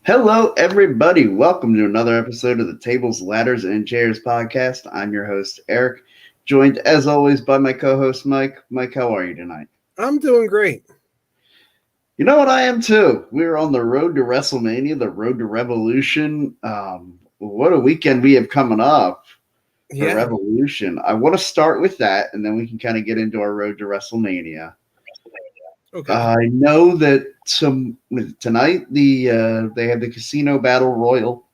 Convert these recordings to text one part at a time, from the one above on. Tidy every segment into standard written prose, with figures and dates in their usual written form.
Hello, everybody. Welcome to another episode of the Tables, Ladders, and Chairs podcast. I'm your host, Eric, joined as always by my co host, Mike. Mike, how are you tonight? I'm doing great. You know what? I am too. We're on the road to WrestleMania, the road to Revolution. What a weekend we have coming up for Yeah. Revolution. I want to start with that, and then we can kind of get into our road to WrestleMania. Okay. I know that tonight they have the Casino Battle Royal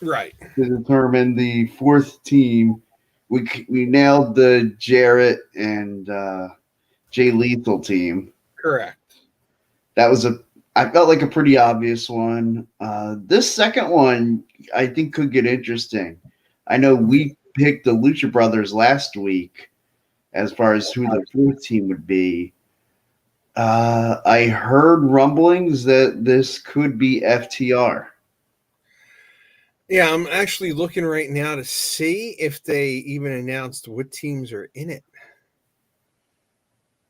Right. to determine the fourth team. We nailed the Jarrett and Jay Lethal team. Correct. That was I felt like a pretty obvious one. This second one I think could get interesting. I know we picked the Lucha Brothers last week as far as who the fourth team would be. I heard rumblings that this could be FTR. Yeah, I'm actually looking right now to see if they even announced what teams are in it.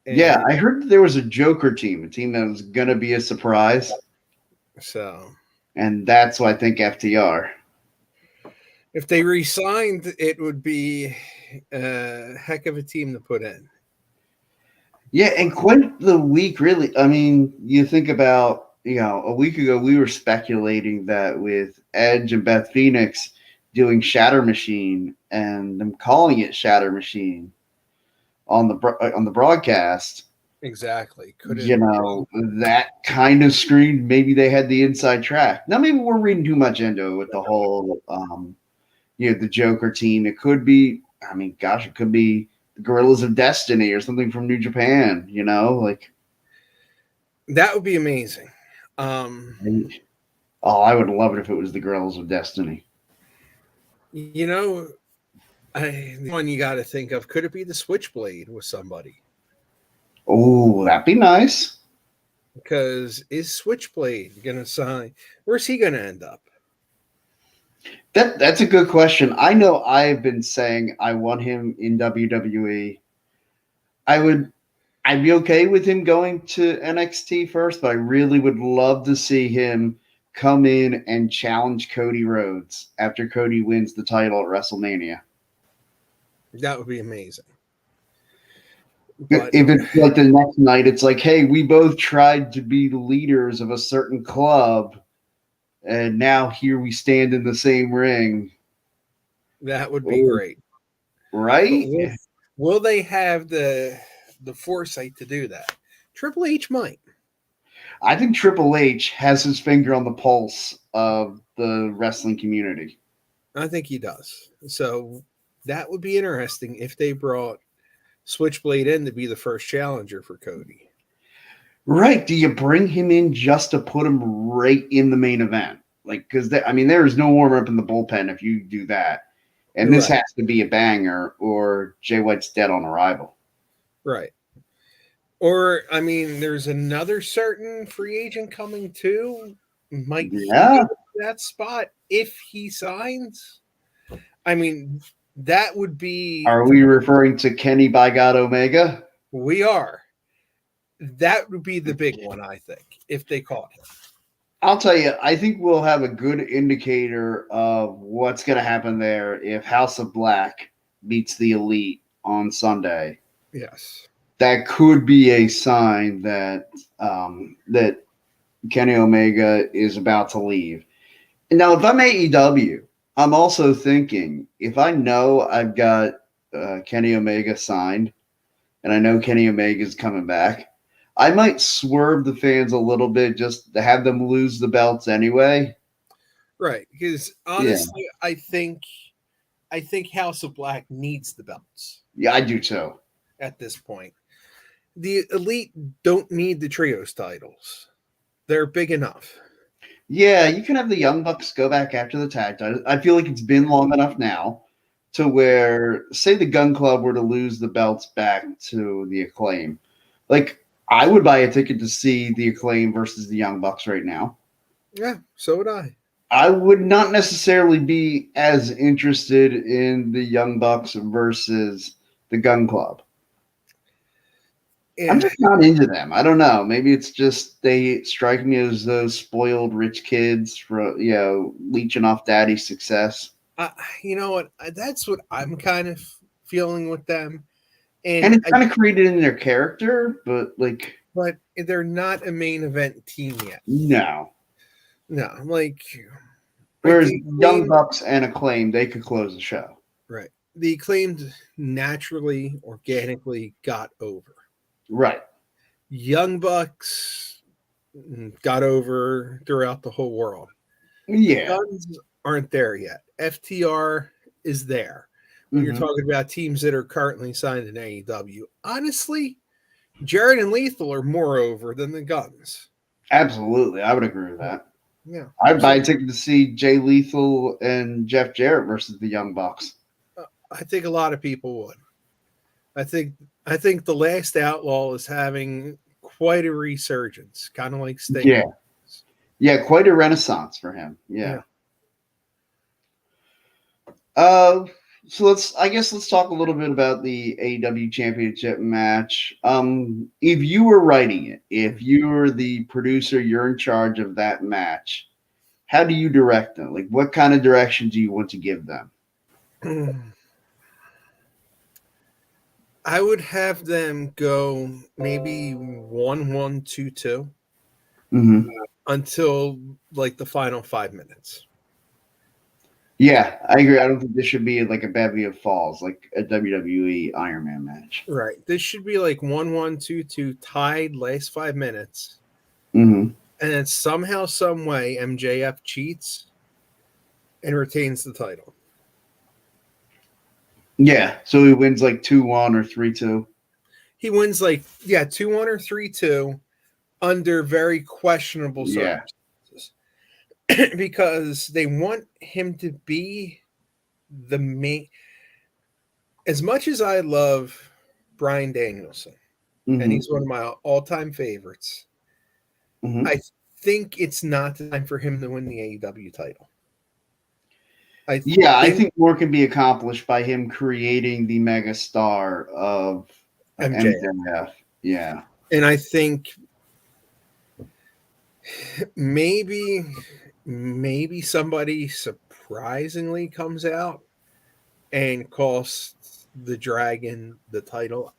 Yeah, I heard that there was a Joker team, a team that was going to be a surprise. So, and that's why I think FTR. If they re-signed, it would be a heck of a team to put in. Yeah, and quite the week, really. I mean, you think about, a week ago we were speculating that with Edge and Beth Phoenix doing Shatter Machine and them calling it Shatter Machine on the broadcast. Exactly. That kind of screamed maybe they had the inside track. Now maybe we're reading too much into it with the whole the Joker team. It could be, it could be the Gorillas of Destiny or something from New Japan, that would be amazing. I would love it if it was the Gorillas of Destiny. The one you got to think of, could it be the Switchblade with somebody? Oh, that'd be nice. Because is Switchblade going to sign? Where's he going to end up? That's a good question. I know I've been saying I want him in WWE. I'd be okay with him going to NXT first, but I really would love to see him come in and challenge Cody Rhodes after Cody wins the title at WrestleMania. That would be amazing. But if it's like the next night, it's like, hey, we both tried to be the leaders of a certain club, and now here we stand in the same ring. That would be great. Right? Will they have the foresight to do that? Triple H might. I think Triple H has his finger on the pulse of the wrestling community. I think he does. So that would be interesting if they brought Switchblade in to be the first challenger for Cody. Right. Do you bring him in just to put him right in the main event? Because there is no warm up in the bullpen if you do that. And this has to be a banger or Jay White's dead on arrival. Right. Or, there's another certain free agent coming too. Might he go to that spot if he signs? That would be... Are we referring to Kenny by God Omega? We are. That would be the big one, I think, if they caught him. I'll tell you, I think we'll have a good indicator of what's going to happen there if House of Black beats the Elite on Sunday. Yes. That could be a sign that that Kenny Omega is about to leave. And now, if I'm AEW, I'm also thinking, if I know I've got Kenny Omega signed and I know Kenny Omega is coming back, I might swerve the fans a little bit just to have them lose the belts anyway. Right. Because honestly, I think House of Black needs the belts. Yeah, I do too. At this point. The Elite don't need the trios titles. They're big enough. Yeah, you can have the Young Bucks go back after the tag titles. I feel like it's been long enough now to where, say the Gun Club were to lose the belts back to the Acclaim. I would buy a ticket to see the Acclaim versus the Young Bucks right now. Yeah, so would I. I would not necessarily be as interested in the Young Bucks versus the Gun Club. I'm just not into them. I don't know. Maybe it's just they strike me as those spoiled rich kids for leeching off daddy's success. You know what? That's what I'm kind of feeling with them. And it's kind of created in their character, but they're not a main event team yet. No. Whereas Young Bucks and Acclaim, they could close the show. Right. The Acclaimed naturally, organically got over. Right. Young Bucks got over throughout the whole world. Yeah. Guns aren't there yet. FTR is there. When you're talking about teams that are currently signed in AEW, honestly, Jarrett and Lethal are more over than the Guns. Absolutely. I would agree with that. Yeah. I'd buy a ticket to see Jay Lethal and Jeff Jarrett versus the Young Bucks. I think a lot of people would. I think the Last Outlaw is having quite a resurgence, kind of like Sting. Yeah. Yeah, quite a renaissance for him. Yeah. So let's talk a little bit about the AEW Championship match. If you were writing it, if you were the producer, you're in charge of that match, how do you direct them? Like, what kind of direction do you want to give them? I would have them go maybe 1-1-2-2 until like the final 5 minutes. Yeah, I agree. I don't think this should be like a bevy of falls, like a WWE Iron Man match. Right. This should be like 1-1-2-2 tied last 5 minutes. And then somehow, some way, MJF cheats and retains the title. Yeah, so he wins like 2-1 or 3-2. He wins 2-1 or 3-2 under very questionable circumstances. Because they want him to be the main. As much as I love Bryan Danielson, and he's one of my all-time favorites, I think it's not time for him to win the AEW title. I think more can be accomplished by him creating the mega star of MJF. Yeah. And I think maybe somebody surprisingly comes out and costs the Dragon the title.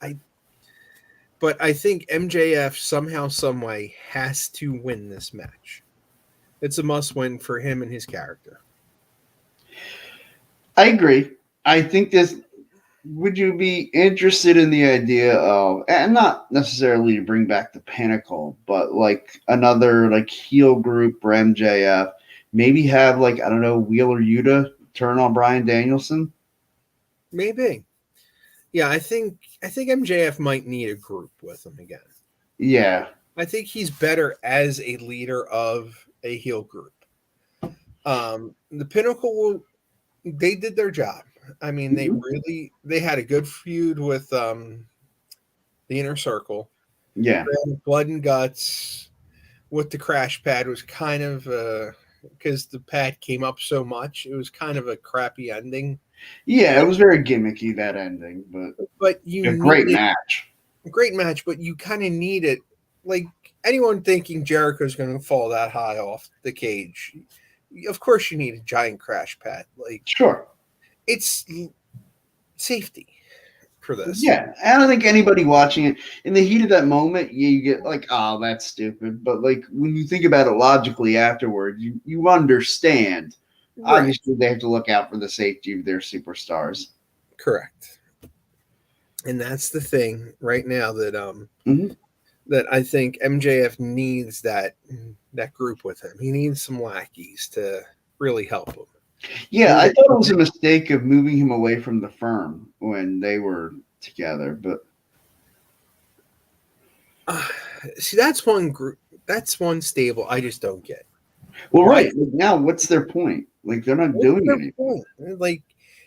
But I think MJF somehow, some way has to win this match. It's a must win for him and his character. I agree. I think would you be interested in the idea of, and not necessarily to bring back the Pinnacle, but like another like heel group for MJF, maybe have like, I don't know, Wheeler Yuta turn on Bryan Danielson? Maybe. Yeah, I think MJF might need a group with him again. Yeah. I think he's better as a leader of a heel group. The Pinnacle, they did their job. I mean, they had a good feud with the Inner Circle. Yeah. Blood and Guts with the crash pad was kind of because the pad came up so much, it was kind of a crappy ending. Yeah, it was very gimmicky, that ending, but a great match. Great match, but you kind of need it. Like anyone thinking Jericho's going to fall that high off the cage, of course you need a giant crash pad. Like, sure, it's safety for this. Yeah, I don't think anybody watching it in the heat of that moment, you get like, oh, that's stupid. But like when you think about it logically afterward, you understand. Right. Obviously, they have to look out for the safety of their superstars. Correct. And that's the thing right now that that I think MJF needs that group with him. He needs some lackeys to really help him. Yeah, I thought it was a mistake of moving him away from the firm when they were together, but see, that's one group, that's one stable I just don't get. Well, right now, what's their point? Like, they're not doing anything. Like,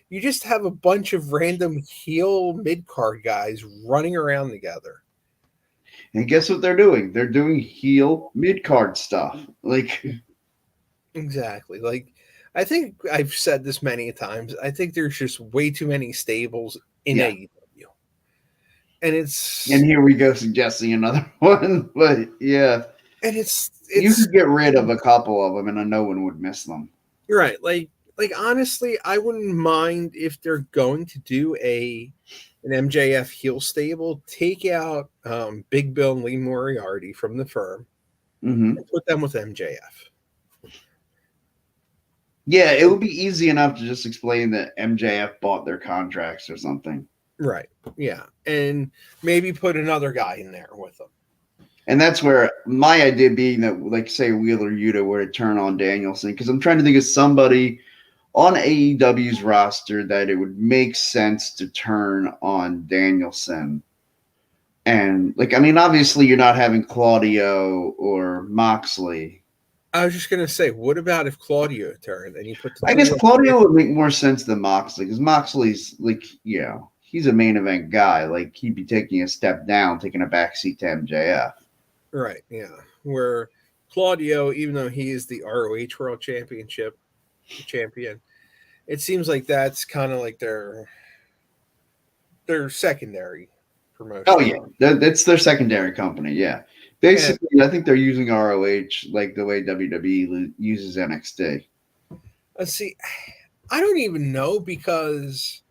you just have a bunch of random heel mid-card guys running around together. And guess what they're doing? They're doing heel mid-card stuff. Like, exactly. Like, I think I've said this many times. I think there's just way too many stables in AEW. And here we go suggesting another one, but yeah. And it's you could get rid of a couple of them, and no one would miss them. You're right. Like honestly, I wouldn't mind if they're going to do an MJF heel stable, take out Big Bill and Lee Moriarty from the firm, and put them with MJF. Yeah, it would be easy enough to just explain that MJF bought their contracts or something. Right. Yeah. And maybe put another guy in there with them. And that's where my idea being that, like, say, Wheeler Yuta were to turn on Danielson, because I'm trying to think of somebody on AEW's roster that it would make sense to turn on Danielson. And, like, I mean, obviously you're not having Claudio or Moxley. I was just going to say, what about if Claudio turned and you put I guess Claudio would make more sense than Moxley, because Moxley's, like, he's a main event guy. Like, he'd be taking a step down, taking a backseat to MJF. Right, yeah. Where Claudio, even though he is the ROH World Championship champion, it seems like that's kind of like their secondary promotion. Oh, yeah. That's their secondary company, yeah. Basically, I think they're using ROH like the way WWE uses NXT. Let's see. I don't even know, because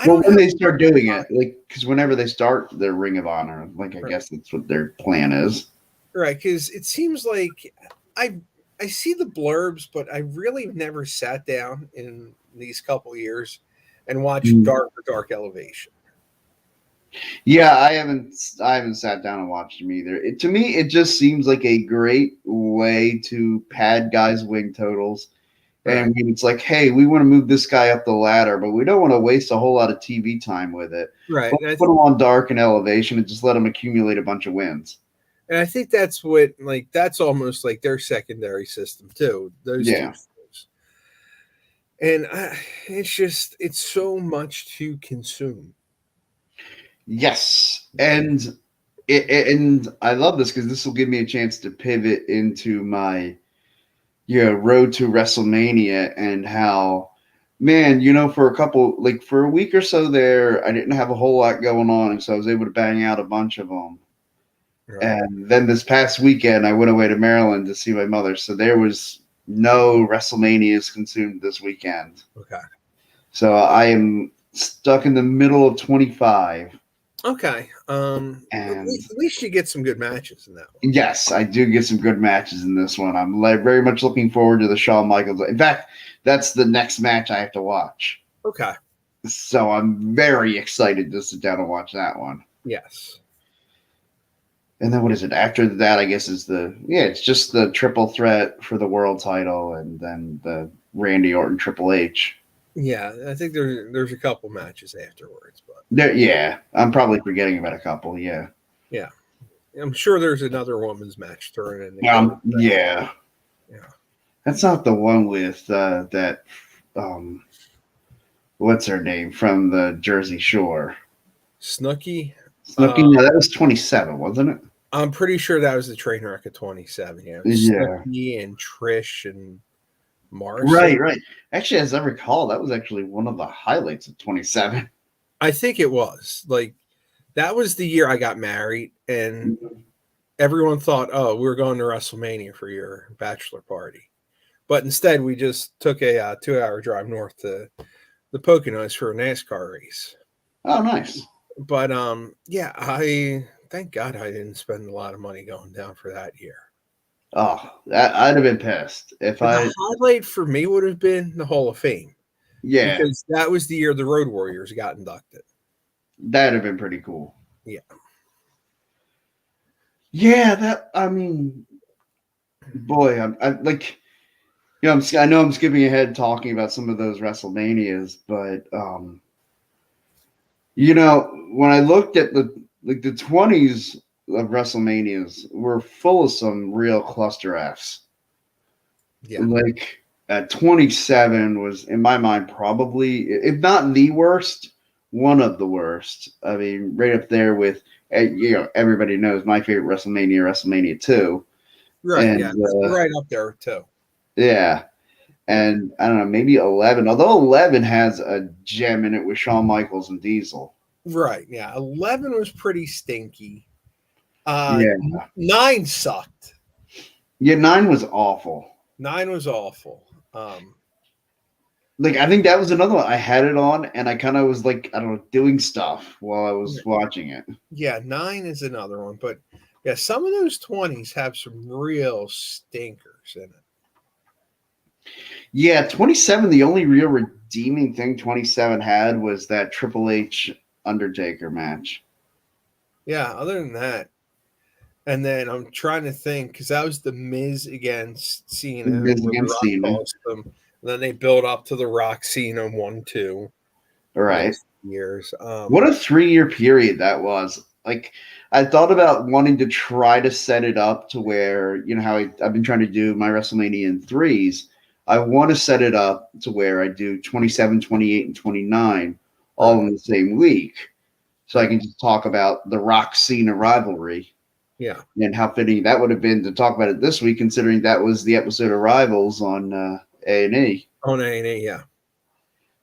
when they start doing it, like, because whenever they start their Ring of Honor, like, I guess that's what their plan is. Right, because it seems like I see the blurbs, but I really never sat down in these couple years and watched Dark Elevation. Yeah, I haven't sat down and watched them either. To me, it just seems like a great way to pad guys' win totals. And it's like, hey, we want to move this guy up the ladder, but we don't want to waste a whole lot of TV time with it. Right. Let's put him on Dark and Elevation and just let him accumulate a bunch of wins. And I think that's what, like, that's almost like their secondary system too. Those two shows. And it's so much to consume. Yes. And I love this because this will give me a chance to pivot into my road to WrestleMania, and how, man, for a week or so there, I didn't have a whole lot going on, and so I was able to bang out a bunch of them. Right. And then this past weekend, I went away to Maryland to see my mother, so there was no WrestleManias consumed this weekend. Okay. So I am stuck in the middle of 25. Okay. And at least you get some good matches in that one. Yes, I do get some good matches in this one. I'm very much looking forward to the Shawn Michaels. In fact, that's the next match I have to watch. Okay. So I'm very excited to sit down and watch that one. Yes. And then what is it? After that, I guess it's just the triple threat for the world title, and then the Randy Orton Triple H. Yeah, I think there's a couple matches afterwards, but I'm probably forgetting about a couple. Yeah, I'm sure there's another women's match thrown in. Yeah. That's not the one with that. What's her name from the Jersey Shore? Snooki. Yeah, that was 27, wasn't it? I'm pretty sure that was the train wreck of 27. Yeah. Snooki and Trish and Mars. Right. Actually, as I recall, that was actually one of the highlights of 27. I think it was. Like, that was the year I got married, and everyone thought, oh, we were going to WrestleMania for your bachelor party. But instead, we just took a 2-hour drive north to the Poconos for a NASCAR race. Oh, nice. But, I thank God I didn't spend a lot of money going down for that year. Oh, I'd have been pissed if the highlight for me would have been the Hall of Fame. Yeah, because that was the year the Road Warriors got inducted. That'd have been pretty cool. Yeah. Boy, I know I'm skipping ahead talking about some of those WrestleManias, but when I looked at the 20s of WrestleManias were full of some real cluster Fs. Yeah. Like 27 was, in my mind, probably, if not the worst, one of the worst. I mean, right up there with, everybody knows my favorite WrestleMania 2. Right. And, right up there too. Yeah. And I don't know, maybe 11, although 11 has a gem in it with Shawn Michaels and Diesel. Right. Yeah. 11 was pretty stinky. Yeah. 9 sucked. Yeah, 9 was awful. 9 was awful. Like, I think that was another one. I had it on, and I kind of was like, I don't know, doing stuff while I was watching it. Yeah, 9 is another one, but yeah, some of those 20s have some real stinkers in it. Yeah, 27. The only real redeeming thing 27 had was that Triple H Undertaker match. Yeah, other than that, and then I'm trying to think because that was the Miz against Cena, Miz where against Rock Cena. lost them. And then they build up to the Rock Cena 1-2. All right. Years. What a 3-year period that was. Like, I thought about wanting to try to set it up to where, you know, how I've been trying to do my WrestleMania in threes. I want to set it up to where I do 27, 28, and 29 all in the same week. So I can just talk about the Rock Cena rivalry. Yeah. And how fitting that would have been to talk about it this week, considering that was the episode of Rivals on A&E. On A&E, yeah.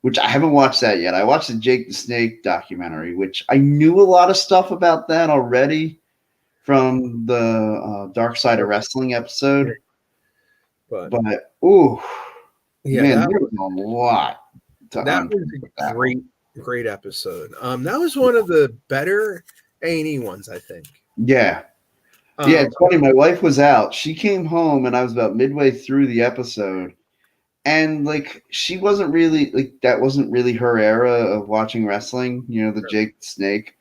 Which I haven't watched that yet. I watched the Jake the Snake documentary, which I knew a lot of stuff about that already from the Dark Side of Wrestling episode. But ooh, yeah, man, there was a lot. That was a great episode. That was one of the better A&E ones, I think. Yeah. Yeah, it's funny. My wife was out. She came home, and I was about midway through the episode. And, like, she wasn't really, like, that wasn't really her era of watching wrestling, you know, the Jake the Snake.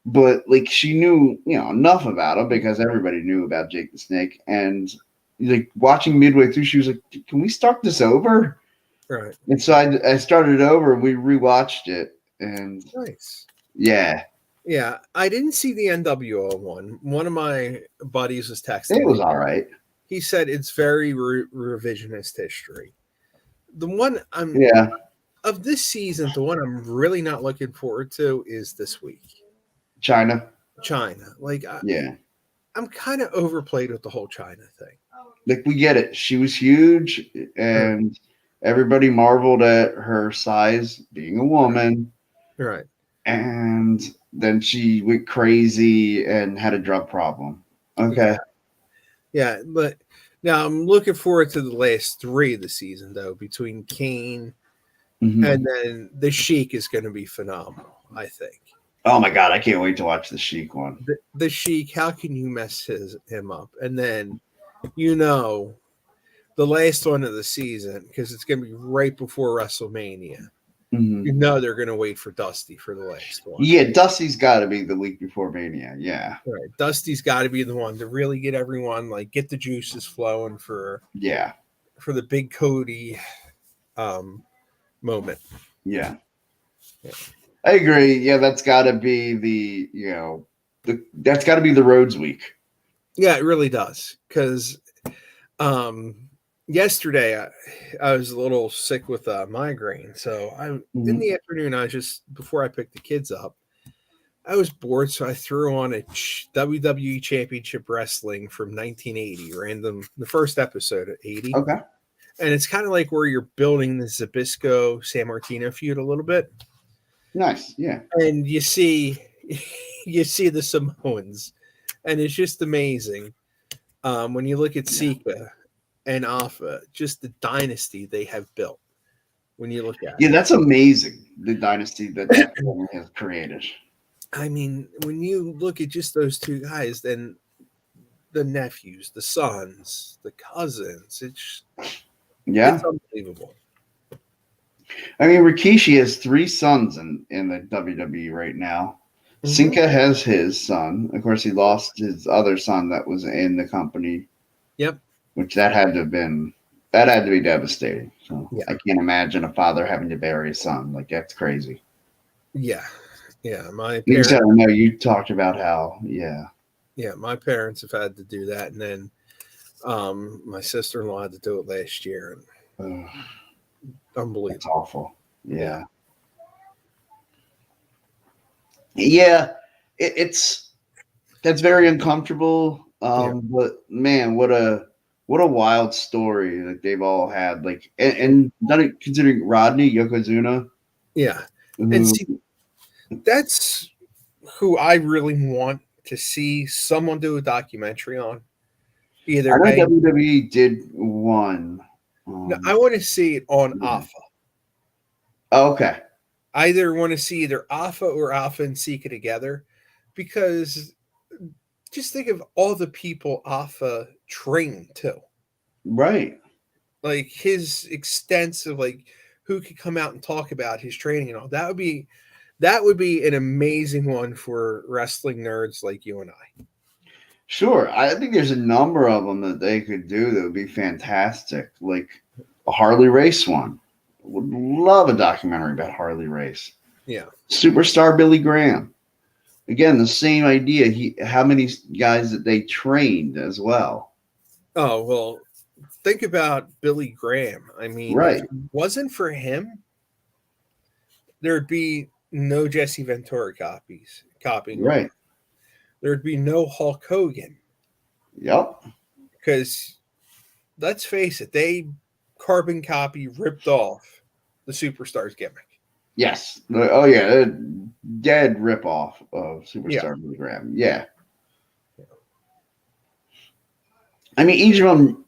But, like, she knew, you know, enough about him because everybody knew about Jake the Snake. And, like, watching midway through, she was like, can we start this over? Right. And so I started it over, and we rewatched it. And, nice. Yeah. Yeah, I didn't see the NWO one. One of my buddies was texting. It was all right. He said it's very revisionist history. The one of this season, the one I'm really not looking forward to is this week. China. Like, yeah. I'm kind of overplayed with the whole China thing. Like, we get it. She was huge, and everybody marveled at her size being a woman. Right. And then she went crazy and had a drug problem. Okay. Yeah, but now I'm looking forward to the last 3 of the season, though, between Kane and then the Sheik is going to be phenomenal, I think. Oh, my God. I can't wait to watch the Sheik one. The Sheik, how can you mess him up? And then, you know, the last one of the season, because it's going to be right before WrestleMania. You know they're going to wait for Dusty for the last one. Yeah, Dusty's got to be the week before Mania. Yeah. Right. Dusty's got to be the one to really get everyone, like, get the juices flowing for the big Cody moment. Yeah. I agree. Yeah, that's got to be the, you know, that's got to be the Rhodes week. Yeah, it really does. Because yesterday I was a little sick with a migraine. So in the afternoon, I was just, before I picked the kids up, I was bored. So I threw on a WWE Championship Wrestling from 1980, the first episode of 80. Okay. And it's kind of like where you're building the Zbyszko San Martino feud a little bit. Nice. Yeah. And you see the Samoans, and it's just amazing. When you look at Sika and Alpha, just the dynasty they have built. When you look at it. Yeah, that's amazing. The dynasty that family has created. I mean, when you look at just those two guys, then the nephews, the sons, the cousins, it's unbelievable. I mean, Rikishi has 3 sons in the WWE right now. Sinka has his son. Of course, he lost his other son that was in the company. Yep. Which that had to be devastating. So I can't imagine a father having to bury his son. Like, that's crazy. Yeah. Yeah. My parents. I know you talked about how, Yeah, my parents have had to do that. And then my sister-in-law had to do it last year. Unbelievable. It's awful. Yeah. Yeah. That's very uncomfortable. But man, what a wild story that they've all had. Like, and not considering Rodney Yokozuna. Yeah. And see, That's who I really want to see someone do a documentary on. I Either know A, WWE did one. no, I want to see it on Alpha. Okay. I either want to see either Alpha or Alpha and Sika together, because just think of all the people Alpha trained too. Right. Like his extensive, like who could come out and talk about his training and all. That would be an amazing one for wrestling nerds like you and I. Sure. I think there's a number of them that they could do that would be fantastic. Like a Harley Race one. Would love a documentary about Harley Race. Yeah. Superstar Billy Graham. Again, the same idea. How many guys that they trained as well. Oh, well, think about Billy Graham. I mean, if Right. it wasn't for him, there'd be no Jesse Ventura copying. Right. There'd be no Hulk Hogan. Yep. Because let's face it, they carbon copy ripped off the Superstars gimmick. Yes. Oh yeah. Dead ripoff of Superstar Billy Graham. Yeah. I mean, each of them,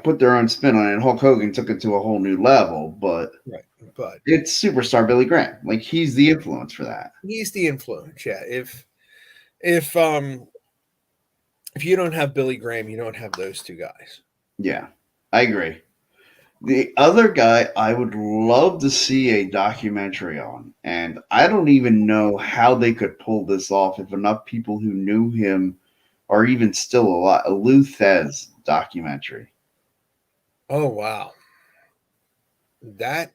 put their own spin on it. Hulk Hogan took it to a whole new level, but it's Superstar Billy Graham. Like he's the influence for that. He's the influence. Yeah. If you don't have Billy Graham, you don't have those two guys. Yeah, I agree. The other guy I would love to see a documentary on, and I don't even know how they could pull this off if enough people who knew him are even still alive. A Lou Thez documentary. Oh, wow. That...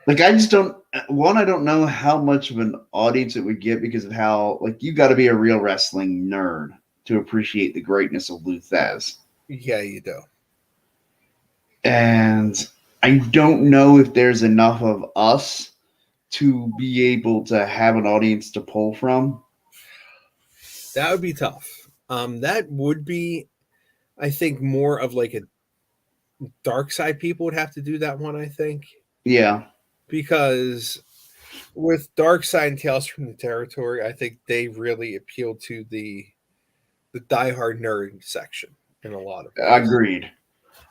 I just don't... One, I don't know how much of an audience it would get because of how... you got to be a real wrestling nerd to appreciate the greatness of Lou Thez. Yeah, you do. And I don't know if there's enough of us to be able to have an audience to pull from. That would be tough. That would be, I think, more of a dark side people would have to do that one, I think. Yeah. Because with Dark Side and Tales from the Territory, I think they really appealed to the diehard nerd section in a lot of ways. Agreed.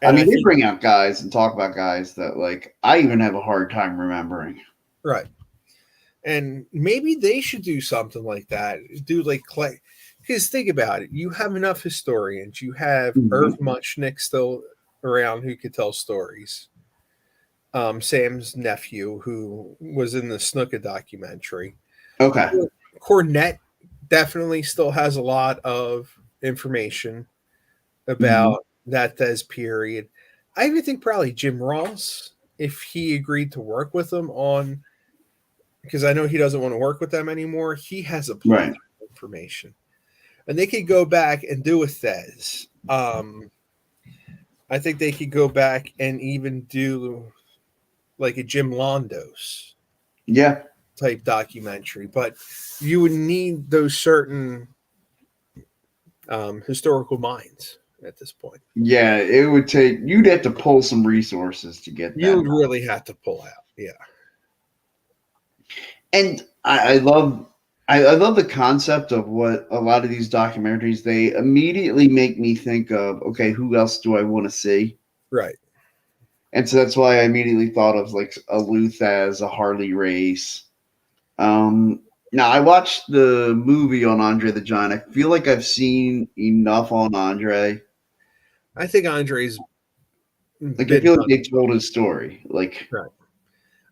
And they bring out guys and talk about guys that I even have a hard time remembering. Right. And maybe they should do something like that. Do because think about it. You have enough historians. You have Irv Muchnick still around who could tell stories. Sam's nephew, who was in the Snuka documentary. Okay. Cornette definitely still has a lot of information about that Thez period. I even think probably Jim Ross, if he agreed to work with them on, because I know he doesn't want to work with them anymore, he has a plethora of information. And they could go back and do a Thez. I think they could go back and even do a Jim Londos type documentary. But you would need those certain historical minds at this point. Yeah, it would take... You'd have to pull some resources to get that. You would really have to pull out. Yeah. And I love the concept of what a lot of these documentaries, they immediately make me think of, okay, who else do I want to see? Right. And so that's why I immediately thought of a Lou Thez, a Harley Race. Now, I watched the movie on Andre the Giant. I feel like I've seen enough on Andre. I think Andre's... I feel like they told his story. Right.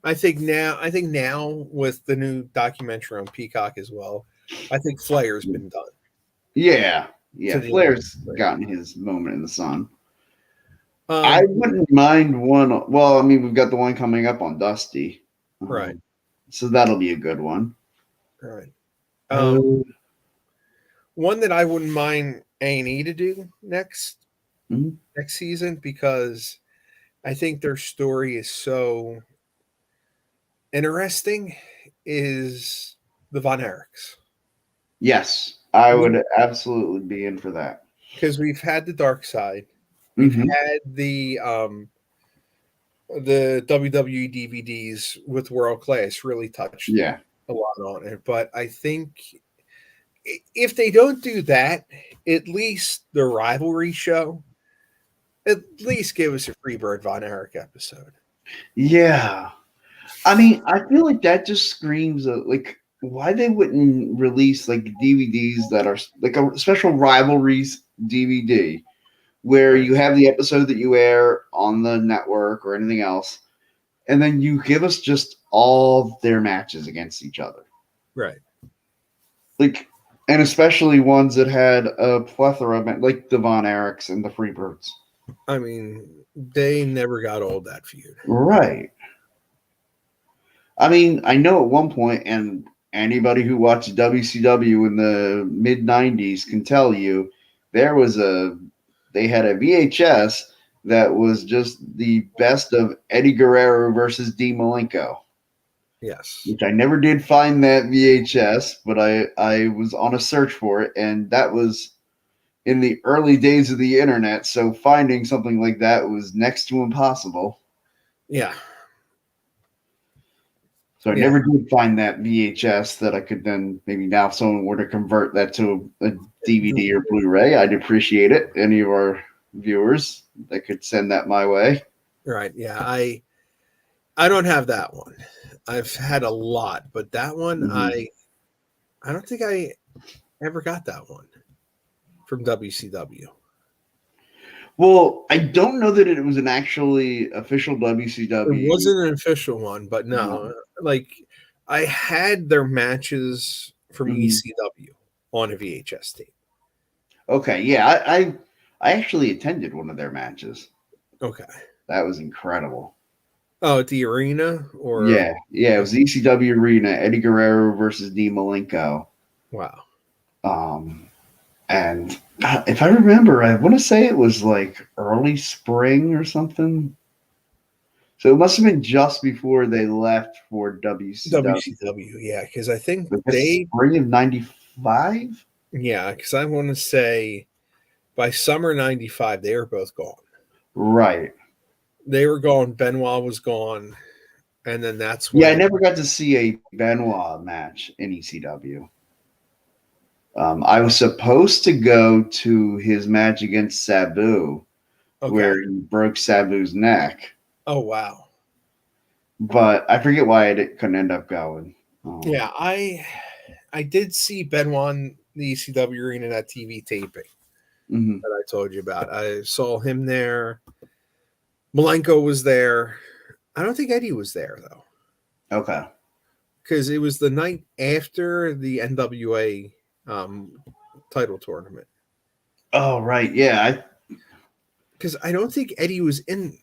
I think now with the new documentary on Peacock as well, I think Flair's been done. Yeah. Flair's gotten his moment in the sun. I wouldn't mind one. Well, I mean, we've got the one coming up on Dusty. Right. So that'll be a good one. Right. One that I wouldn't mind A&E to do next season, because I think their story is so interesting, is the Von Erichs. Yes, I would absolutely be in for that. Because we've had the Dark Side. We've had the WWE DVDs with World Class really touched. Yeah. a lot on it. But I think if they don't do that, at least the rivalry show, at least give us a Freebird Von Erich episode. Yeah. I mean, I feel like that just screams like why they wouldn't release like DVDs that are like a special rivalries DVD where Right. you have the episode that you air on the network or anything else, and then you give us just all their matches against each other. Right. Like, and especially ones that had a plethora of like the Von Erichs and the Freebirds. I mean, they never got old, that feud. Right. I mean, I know at one point, and anybody who watched WCW in the mid '90s can tell you, they had a VHS that was just the best of Eddie Guerrero versus Dean Malenko. Yes. Which I never did find that VHS, but I was on a search for it, and that was in the early days of the internet. So finding something like that was next to impossible. Yeah. So I never did find that VHS that I could then maybe now if someone were to convert that to a DVD or Blu-ray, I'd appreciate it. Any of our viewers that could send that my way. Right. Yeah. I don't have that one. I've had a lot, but that one I don't think I ever got that one from WCW. Well, I don't know that it was an actually official WCW. It wasn't an official one, but no. Like I had their matches from ECW on a VHS tape. Okay, yeah, I actually attended one of their matches. Okay. That was incredible. Oh, at the arena or yeah, it was ECW Arena, Eddie Guerrero versus Dean Malenko. Wow. And if I remember, I want to say it was like early spring or something. So it must have been just before they left for WCW. Yeah, because I think spring of '95. Yeah, because I want to say by summer '95 they were both gone. Right. They were gone. Benoit was gone, and then that's when. Yeah, I never got to see a Benoit match in ECW. I was supposed to go to his match against Sabu, where he broke Sabu's neck. Oh, wow. But I forget why I couldn't end up going. Yeah, I did see Benoit in the ECW arena, that TV taping that I told you about. I saw him there. Malenko was there. I don't think Eddie was there, though. Okay. Because it was the night after the NWA title tournament. Oh, right. Yeah. Because I don't think Eddie was in.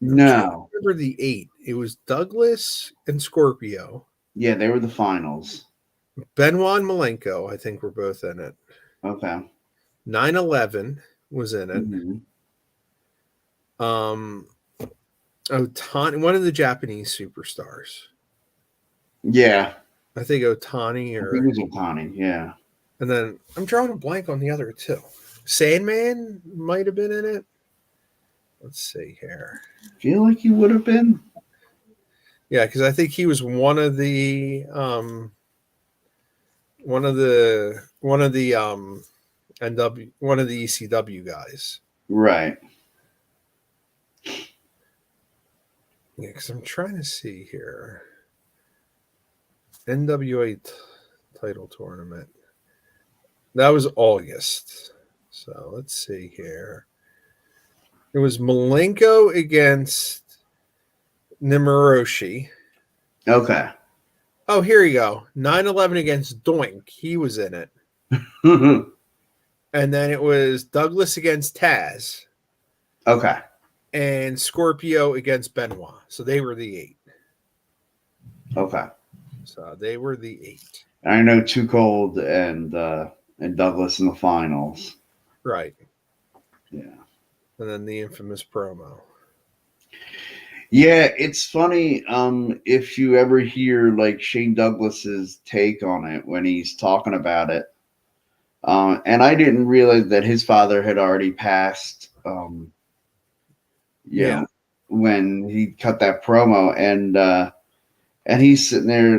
No. I remember the 8. It was Douglas and Scorpio. Yeah, they were the finals. Benoit and Malenko, I think, were both in it. Okay. 9/11 was in it. Otani, one of the Japanese superstars. Yeah. I think Otani or. I think it was Otani, yeah. And then I'm drawing a blank on the other two. Sandman might have been in it. Let's see here. I feel like he would have been. Yeah, because I think he was one of the ECW guys. Right. Yeah, because I'm trying to see here. NWA title tournament. That was August. So let's see here. It was Malenko against Nimoroshi. Okay. Oh, here you go. 9/11 against Doink. He was in it. And then it was Douglas against Taz. Okay. And Scorpio against Benoit. So they were the 8. Okay. So they were the 8. I know Too Cold and Douglas in the finals. Right. Yeah. And then the infamous promo. Yeah, it's funny if you ever hear like Shane Douglas's take on it when he's talking about it. And I didn't realize that his father had already passed when he cut that promo. And And he's sitting there,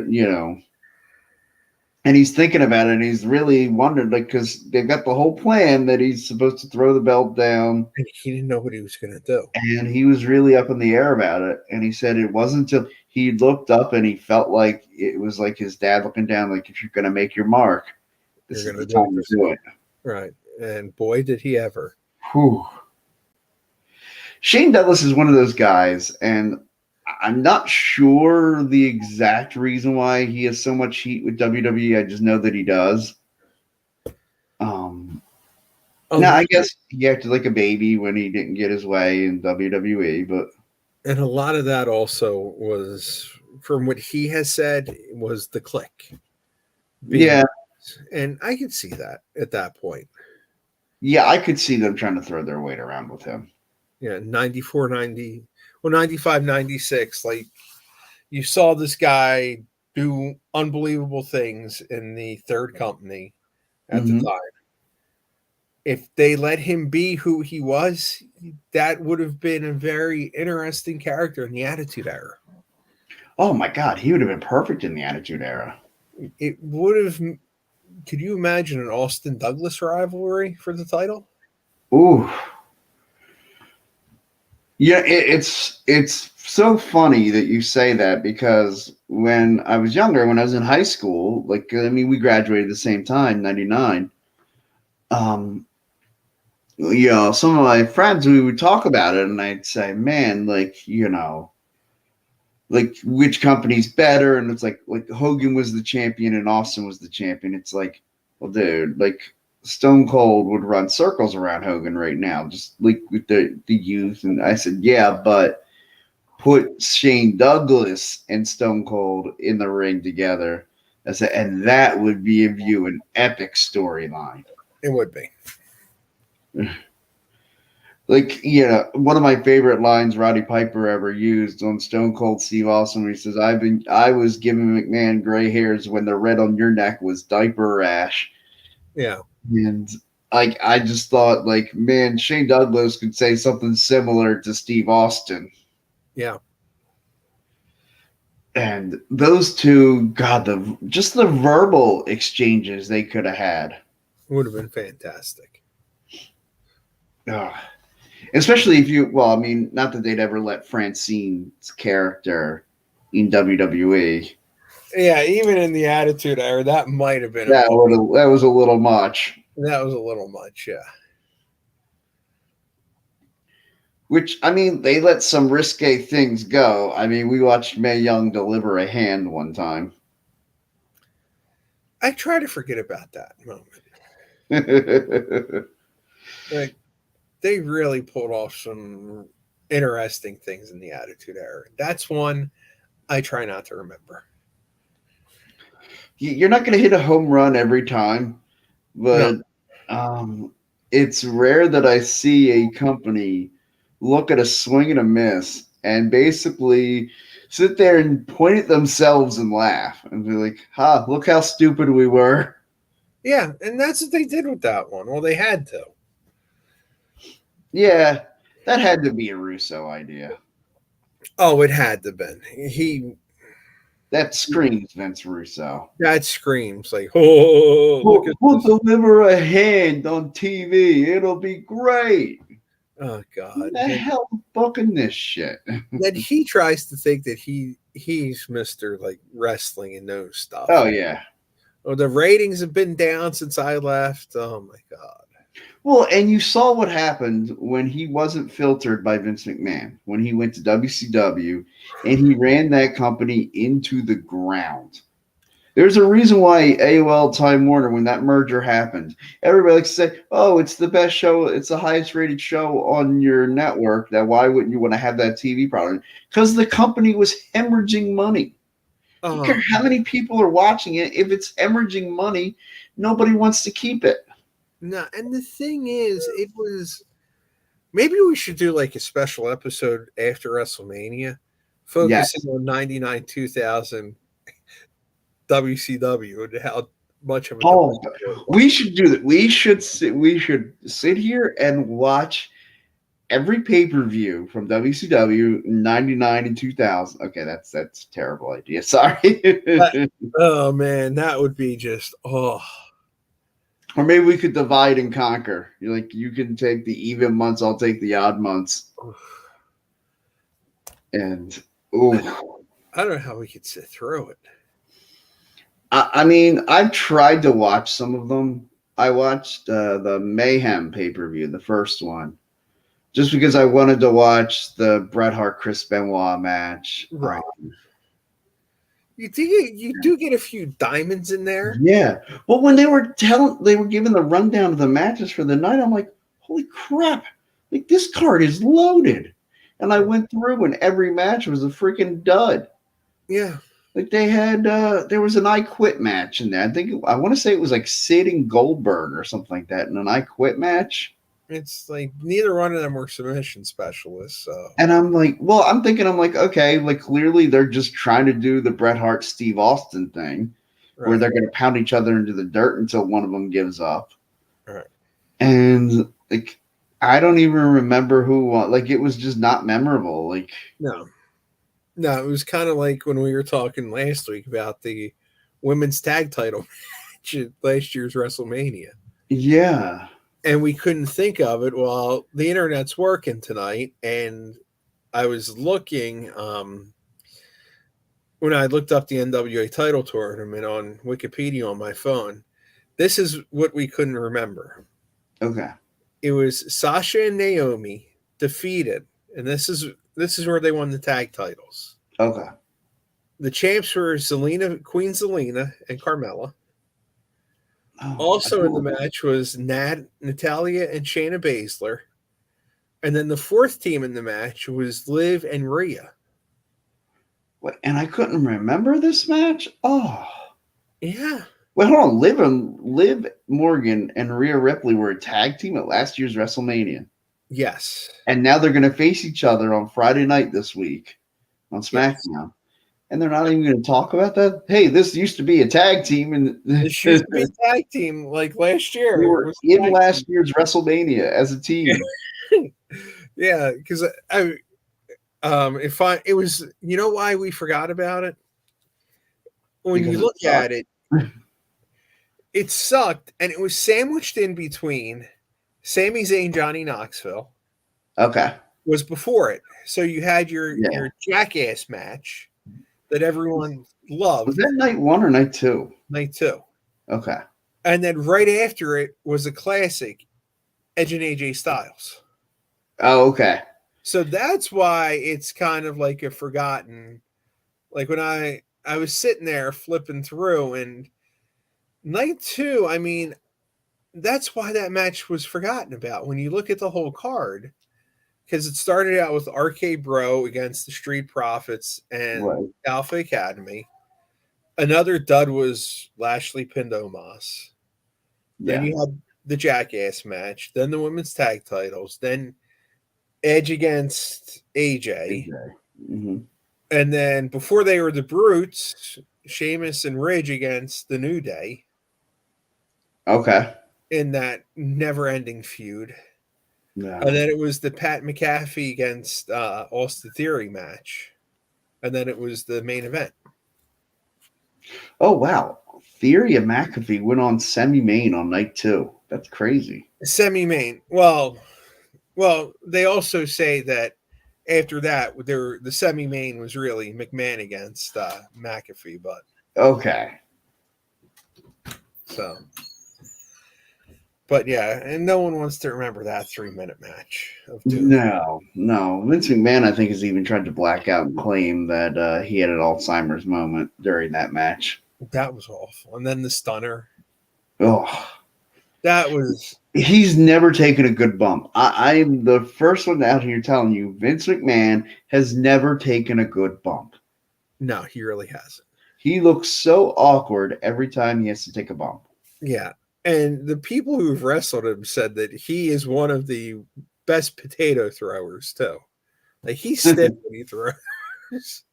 and he's thinking about it, and he's really wondered, like, because they've got the whole plan that he's supposed to throw the belt down. And he didn't know what he was going to do. And he was really up in the air about it. And he said it wasn't until he looked up and he felt like it was like his dad looking down, like, if you're going to make your mark, this is the time to do it. Right. And boy, did he ever. Whew. Shane Douglas is one of those guys, and I'm not sure the exact reason why he has so much heat with WWE. I just know that he does. Now, I guess he acted like a baby when he didn't get his way in WWE, but and a lot of that also was, from what he has said, was the click. Yeah. And I could see that at that point. Yeah, I could see them trying to throw their weight around with him. Yeah, 94, 90, well, 95, 96. Like, you saw this guy do unbelievable things in the third company at the time. If they let him be who he was, that would have been a very interesting character in the Attitude Era. Oh my God, he would have been perfect in the Attitude Era. It would have. Could you imagine an Austin Douglas rivalry for the title? Ooh. Yeah, it's so funny that you say that, because when I was younger, when I was in high school, like, I mean, we graduated at the same time, 99. Some of my friends, we would talk about it, and I'd say, man, like, like, which company's better? And it's like Hogan was the champion and Austin was the champion. It's like, well, dude, like, Stone Cold would run circles around Hogan right now, just like with the youth. And I said, yeah, but put Shane Douglas and Stone Cold in the ring together. I said, and that would give you an epic storyline. It would be. Like, one of my favorite lines Roddy Piper ever used on Stone Cold Steve Austin, where he says, I was giving McMahon gray hairs when the red on your neck was diaper rash. Yeah. And I just thought, like, man, Shane Douglas could say something similar to Steve Austin. Yeah. And those two, God, just the verbal exchanges they could have had would have been fantastic. Especially if not that they'd ever let Francine's character in WWE. Yeah, even in the Attitude Era, that might have been that was a little much. That was a little much, yeah. Which, I mean, they let some risque things go. I mean, we watched Mae Young deliver a hand one time. I try to forget about that moment. Like, they really pulled off some interesting things in the Attitude Era. That's one I try not to remember. You're not going to hit a home run every time, but it's rare that I see a company look at a swing and a miss and basically sit there and point at themselves and laugh and be like, look how stupid we were. Yeah, and that's what they did with that one. Well, they had to. Yeah, that had to be a Russo idea. Oh, it had to have been. That screams Vince Russo. That screams like, we'll deliver a hand on TV. It'll be great. Oh God! Who the hell booking this shit? That he tries to think that he's Mr. like wrestling and knows stuff. Oh yeah. Oh, the ratings have been down since I left. Oh my God. Well, and you saw what happened when he wasn't filtered by Vince McMahon, when he went to WCW and he ran that company into the ground. There's a reason why AOL Time Warner, when that merger happened, everybody likes to say, oh, it's the best show. It's the highest rated show on your network. That why wouldn't you want to have that TV product? Because the company was hemorrhaging money. I don't care how many people are watching it. If it's hemorrhaging money, nobody wants to keep it. No, and the thing is, it was, maybe we should do like a special episode after WrestleMania, focusing on 99, 2000 WCW and how much of it. We should do that. We should sit here and watch every pay-per-view from WCW 99 and 2000. Okay, that's a terrible idea. Sorry. Oh man, that would be just Or maybe we could divide and conquer. You're like, you can take the even months, I'll take the odd months. And I don't know how we could sit through it. I mean, I've tried to watch some of them. I watched the Mayhem pay-per-view, the first one, just because I wanted to watch the Bret Hart Chris Benoit match. Right. You do get a few diamonds in there. Yeah. Well, when they were giving the rundown of the matches for the night, I'm like, holy crap! Like, this card is loaded. And I went through, and every match was a freaking dud. Yeah. Like, they had there was an I Quit match in there. I want to say it was like Sid and Goldberg or something like that in an I Quit match. It's like neither one of them were submission specialists. So. And I'm like, okay, like clearly they're just trying to do the Bret Hart Steve Austin thing, where they're going to pound each other into the dirt until one of them gives up. Right. And like, I don't even remember who won. Like, it was just not memorable. Like, no, it was kind of like when we were talking last week about the women's tag title match at last year's WrestleMania. Yeah. And we couldn't think of it. Well, the internet's working tonight, and I was looking when I looked up the NWA title tournament on Wikipedia on my phone. This is what we couldn't remember. Okay. It was Sasha and Naomi defeated, and this is where they won the tag titles. Okay. The champs were Queen Zelina, and Carmella. Oh, also in the match was Natalia and Shayna Baszler. And then the fourth team in the match was Liv and Rhea. What? And I couldn't remember this match? Oh. Yeah. Well, hold on. Liv Morgan and Rhea Ripley were a tag team at last year's WrestleMania. Yes. And now they're going to face each other on Friday night this week on SmackDown. Yes. And they're not even going to talk about that. Hey, this used to be a tag team, and this used to be a tag team like last year. We were in last year's WrestleMania as a team. Yeah, because it was, you know why we forgot about it? When you look at it, it sucked, and it was sandwiched in between Sami Zayn, Johnny Knoxville. Okay, was before it, so you had your Jackass match that everyone loved. Was that night 1 or night 2? Night 2. Okay. And then right after it was a classic, Edge and AJ Styles. Oh, okay. So that's why it's kind of like a forgotten. Like when I was sitting there flipping through, and night 2, I mean, that's why that match was forgotten about when you look at the whole card. Because it started out with RK Bro against the Street Profits and Alpha Academy. Another dud was Lashley pinned Omos. Yeah. Then you had the Jackass match. Then the women's tag titles. Then Edge against AJ. Mm-hmm. And then before they were the Brutes, Sheamus and Ridge against the New Day. Okay. In that never-ending feud. Yeah. And then it was the Pat McAfee against Austin Theory match. And then it was the main event. Oh, wow. Theory and McAfee went on semi-main on night 2. That's crazy. Semi-main. Well, they also say that after that, the semi-main was really McMahon against McAfee. But okay. So... But yeah, and no one wants to remember that 3-minute match of Doom. No. Vince McMahon, I think, has even tried to black out and claim that he had an Alzheimer's moment during that match. That was awful. And then the stunner. Oh. That was... He's never taken a good bump. I'm the first one out here telling you, Vince McMahon has never taken a good bump. No, he really hasn't. He looks so awkward every time he has to take a bump. Yeah. And the people who've wrestled him said that he is one of the best potato throwers, too. Like, he's stiff when he throws.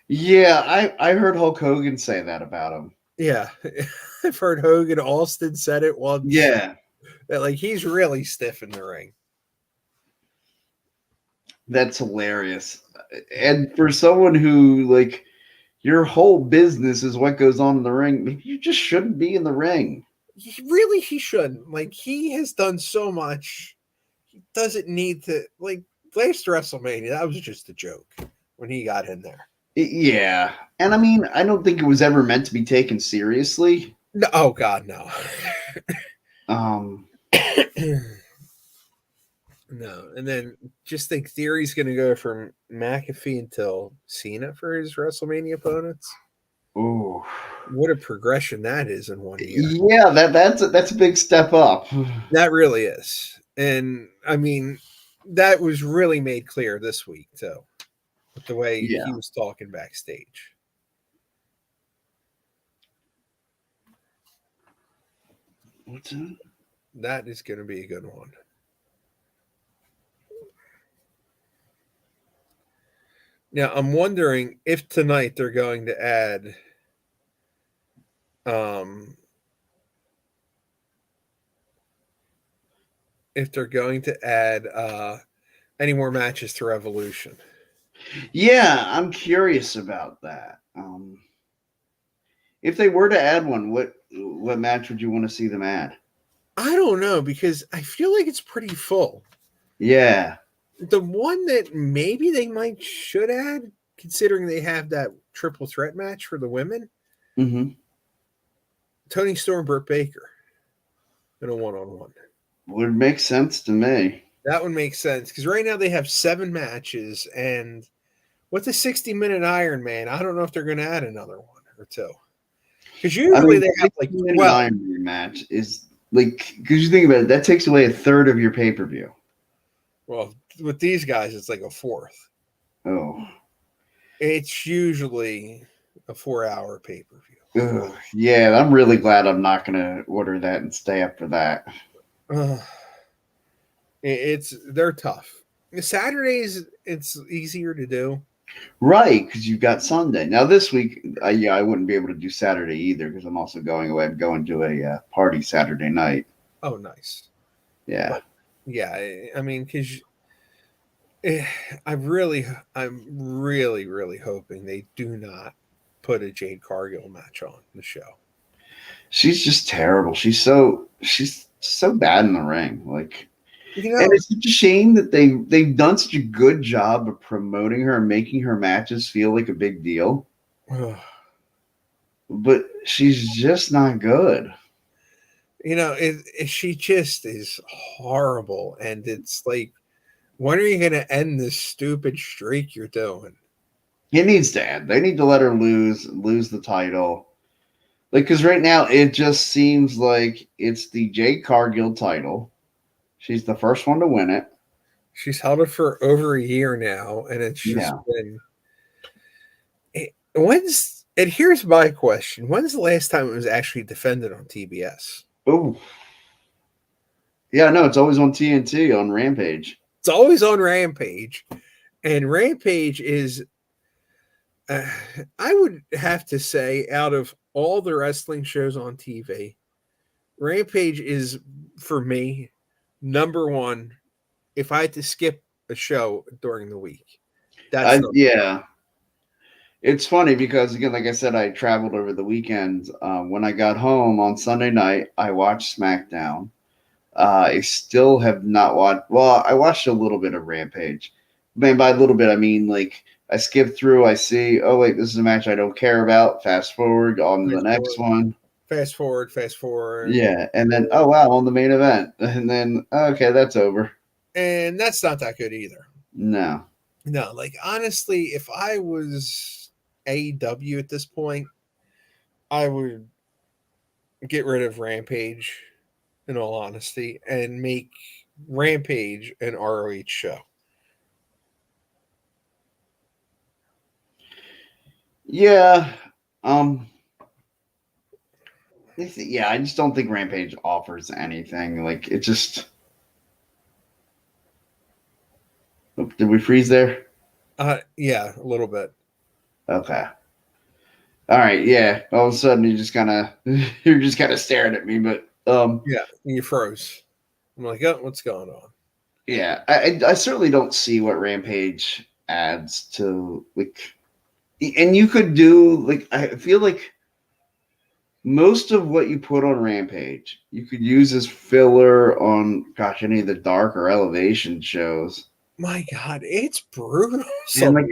Yeah, I heard Hulk Hogan say that about him. Yeah. I've heard Hogan Austin said it once. Yeah. That, like, he's really stiff in the ring. That's hilarious. And for someone who, like, your whole business is what goes on in the ring, maybe you just shouldn't be in the ring. He shouldn't. Like, he has done so much. He doesn't need to. Like, last WrestleMania, that was just a joke when he got in there. Yeah. And I mean, I don't think it was ever meant to be taken seriously. No, oh, God, no. No. And then just think Theory's going to go from McAfee until Cena for his WrestleMania opponents. Ooh. What a progression that is in 1 year. Yeah, that's a big step up. That really is. And I mean, that was really made clear this week, too, with the way he was talking backstage. What's that? That is going to be a good one. Now, I'm wondering if tonight they're going to add any more matches to Revolution. Yeah, I'm curious about that. If they were to add one, what match would you want to see them add? I don't know, because I feel like it's pretty full. Yeah. The one that maybe they should add, considering they have that triple threat match for the women, Tony Storm, Britt Baker in a one-on-one. Would make sense to me. That would make sense, because right now they have 7 matches, and with the 60-minute Iron Man, I don't know if they're going to add another one or two. Because usually they have like 12. Iron Man match is like, because you think about it, that takes away a third of your pay-per-view. Well, with these guys, it's like a fourth. Oh. It's usually a 4-hour pay-per-view. Ugh, yeah, I'm really glad I'm not going to order that and stay up for that. They're tough. Saturdays, it's easier to do. Right, because you've got Sunday. Now this week, I wouldn't be able to do Saturday either because I'm also going away. I'm going to a party Saturday night. Oh, nice. Yeah. But, yeah, I mean, because I'm really hoping they do not put a Jade Cargill match on the show. She's just terrible. She's so bad in the ring. Like, and it's such a shame that they've done such a good job of promoting her and making her matches feel like a big deal. But she's just not good. She just is horrible, and it's like, when are you going to end this stupid streak you're doing? It needs to end. They need to let her lose the title. Like, because right now it just seems like it's the Jade Cargill title. She's the first one to win it. She's held it for over a year now, and it's just been. And here's my question: when's the last time it was actually defended on TBS? Oh, yeah, no, it's always on TNT on Rampage. It's always on Rampage, and Rampage is. I would have to say, out of all the wrestling shows on TV, Rampage is, for me, number one. If I had to skip a show during the week, yeah. It's funny because, again, like I said, I traveled over the weekend. When I got home on Sunday night, I watched SmackDown. I still have not watched. Well, I watched a little bit of Rampage. Man, by a little bit, I mean like I skip through. I see. Oh wait, this is a match I don't care about. Fast forward on to the next one. Fast forward. Yeah, and then wow, on the main event, and then okay, that's over. And that's not that good either. No. Like, honestly, if I was AEW at this point, I would get rid of Rampage, in all honesty, and make Rampage an ROH show. Yeah. Yeah, I just don't think Rampage offers anything. Like, it just. Did we freeze there? Yeah, a little bit. Okay. All right. Yeah. All of a sudden, you're just kind of staring at me, but yeah, you froze. I'm like, oh, what's going on? Yeah, I certainly don't see what Rampage adds to, like, and you could do, like, I feel like most of what you put on Rampage, you could use as filler on, gosh, any of the Dark or Elevation shows. My God, it's brutal. And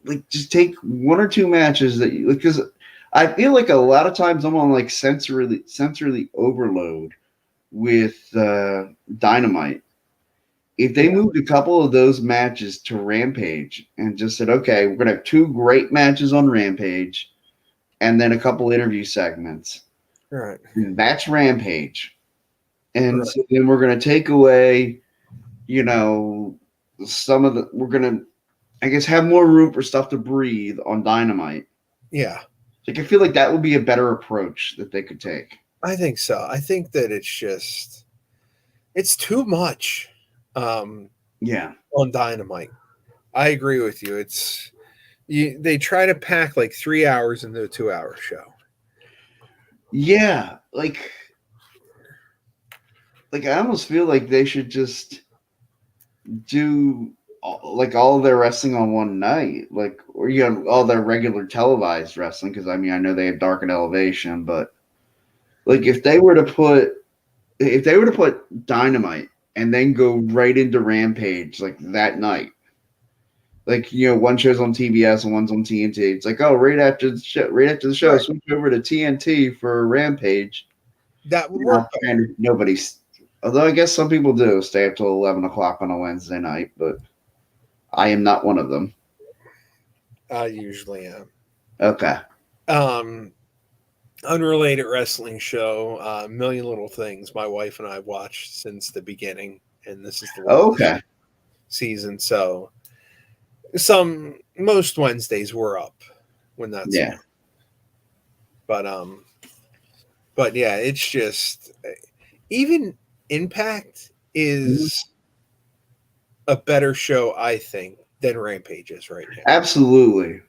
like just take one or two matches that you, because I feel like a lot of times I'm on like sensorily overload with Dynamite. If they moved a couple of those matches to Rampage and just said, okay, we're gonna have two great matches on Rampage and then a couple interview segments. Right. That's Rampage. And Right. so then we're gonna take away, some of the, we're gonna, I guess, have more room for stuff to breathe on Dynamite. Yeah. Like, I feel like that would be a better approach that they could take. I think so. I think that it's too much. Yeah. On Dynamite. I agree with you. They try to pack like 3 hours into a 2-hour show. Yeah. Like I almost feel like they should just do like all of their wrestling on one night, like, or all their regular televised wrestling. Because I mean, I know they have Dark and Elevation, but like if they were to put Dynamite and then go right into Rampage like that night, like, one show's on TBS and one's on TNT. It's like, oh, right after the show, Right. switch over to TNT for Rampage. That would work. And nobody's. Although I guess some people do stay up till 11 o'clock on a Wednesday night, but I am not one of them. I usually am. Okay. Unrelated wrestling show, Million Little Things. My wife and I watched since the beginning, and this is the Okay. season. So most Wednesdays we're up when that's Yeah. on. But yeah, it's just even Impact is a better show, I think, than Rampage is right now. Absolutely.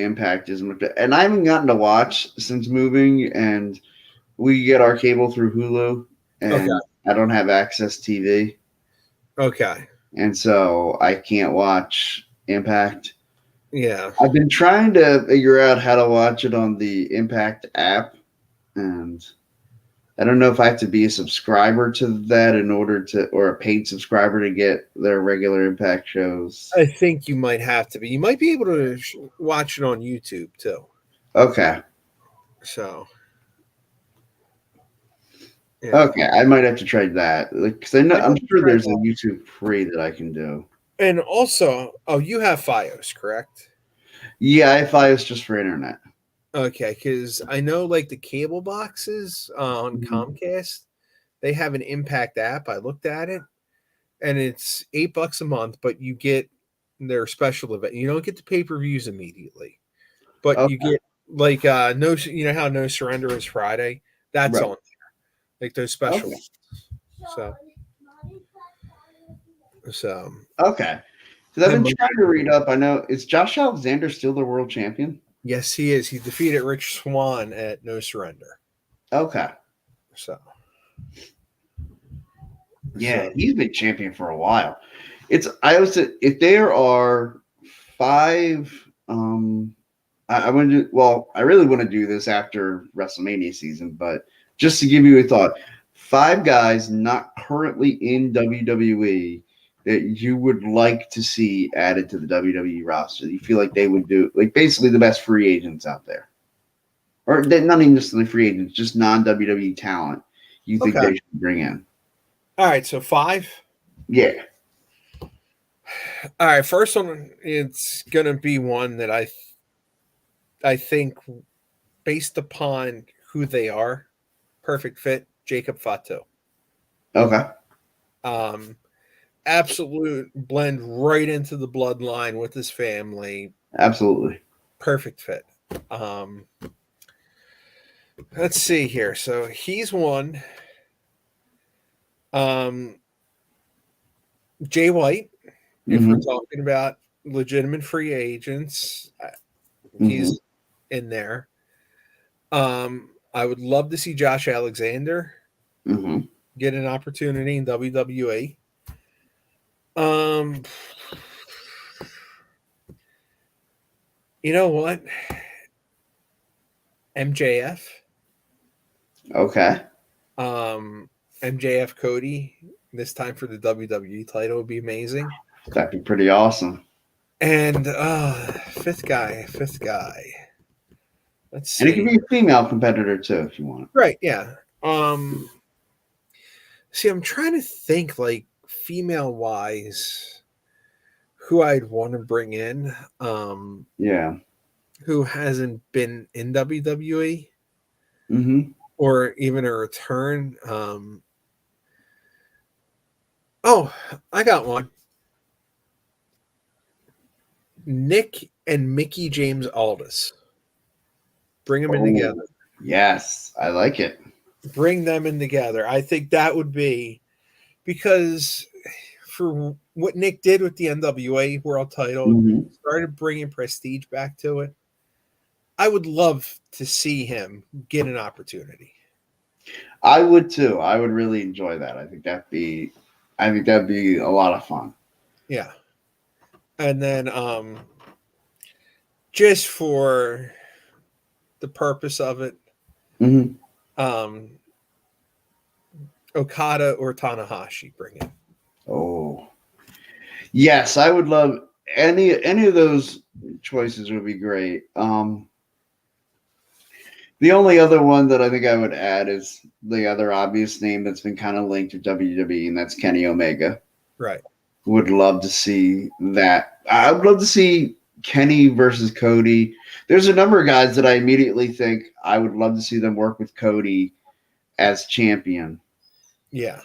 Impact is much better. And I haven't gotten to watch since moving, and we get our cable through Hulu, and I don't have Access TV. Okay. And so I can't watch Impact. Yeah. I've been trying to figure out how to watch it on the Impact app, and I don't know if I have to be a subscriber to that or a paid subscriber to get their regular Impact shows. I think you might have to be. You might be able to watch it on YouTube too. Okay. So. Yeah. Okay, I might have to try that. Because I'm sure there's a YouTube free that I can do. And also, you have FiOS, correct? Yeah, I have FiOS just for internet. Okay, because I know like the cable boxes on Comcast, they have an Impact app. I looked at it, and it's $8 a month, but you get their special event. You don't get the pay-per-views immediately, but you get like no, how No Surrender is Friday. That's on there, like those special ones. So okay. Because I've been trying to read up. I know, is Josh Alexander still the world champion? Yes, he is. He defeated Rich Swann at No Surrender. Okay. Yeah, he's been champion for a while. If there are 5, I want to do, well, I really want to do this after WrestleMania season, but just to give you a thought, 5 guys not currently in WWE that you would like to see added to the WWE roster. You feel like they would do, like, basically the best free agents out there, or not even just the free agents, just non-WWE talent you think they should bring in. All right, so 5. Yeah. All right, first one, it's gonna be one that I think, based upon who they are, perfect fit. Jacob Fatu. Okay. Absolute blend right into the bloodline with his family. Absolutely. Perfect fit. Let's see here. So he's one. Jay White, if we're talking about legitimate free agents, he's in there. I would love to see Josh Alexander get an opportunity in WWE. You know what? MJF. Okay. MJF Cody this time for the WWE title would be amazing. That'd be pretty awesome. And fifth guy. Let's see. And it could be a female competitor too, if you want. Right, yeah. See, I'm trying to think like female wise who I'd want to bring in. Yeah. Who hasn't been in WWE Mm-hmm. or even a return. Oh, I got one. Nick and Mickey James Aldis. Bring them in together. Yes, I like it. Bring them in together. I think that would be because for what Nick did with the NWA World Title, started bringing prestige back to it. I would love to see him get an opportunity. I would too. I would really enjoy that. I think that'd be a lot of fun. Yeah. And then just for the purpose of it, Okada or Tanahashi bring in. Oh. Yes, I would love any of those choices would be great. The only other one that I think I would add is the other obvious name that's been kind of linked to WWE, and that's Kenny Omega. Right. Would love to see that. I would love to see Kenny versus Cody. There's a number of guys that I immediately think I would love to see them work with Cody as champion. Yeah.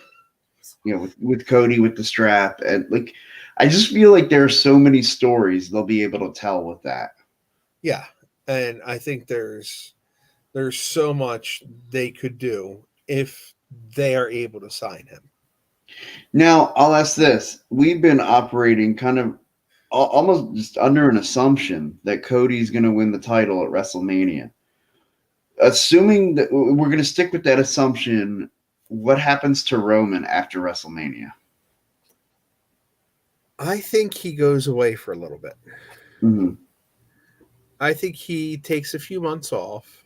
You know, with Cody with the strap. And like, I just feel like there are so many stories they'll be able to tell with that. Yeah. And I think there's so much they could do if they are able to sign him. Now, I'll ask this. We've been operating kind of almost just under an assumption that Cody's going to win the title at WrestleMania. Assuming that we're going to stick with that assumption, what happens to Roman after WrestleMania? I think he goes away for a little bit. Mm-hmm. I think he takes a few months off.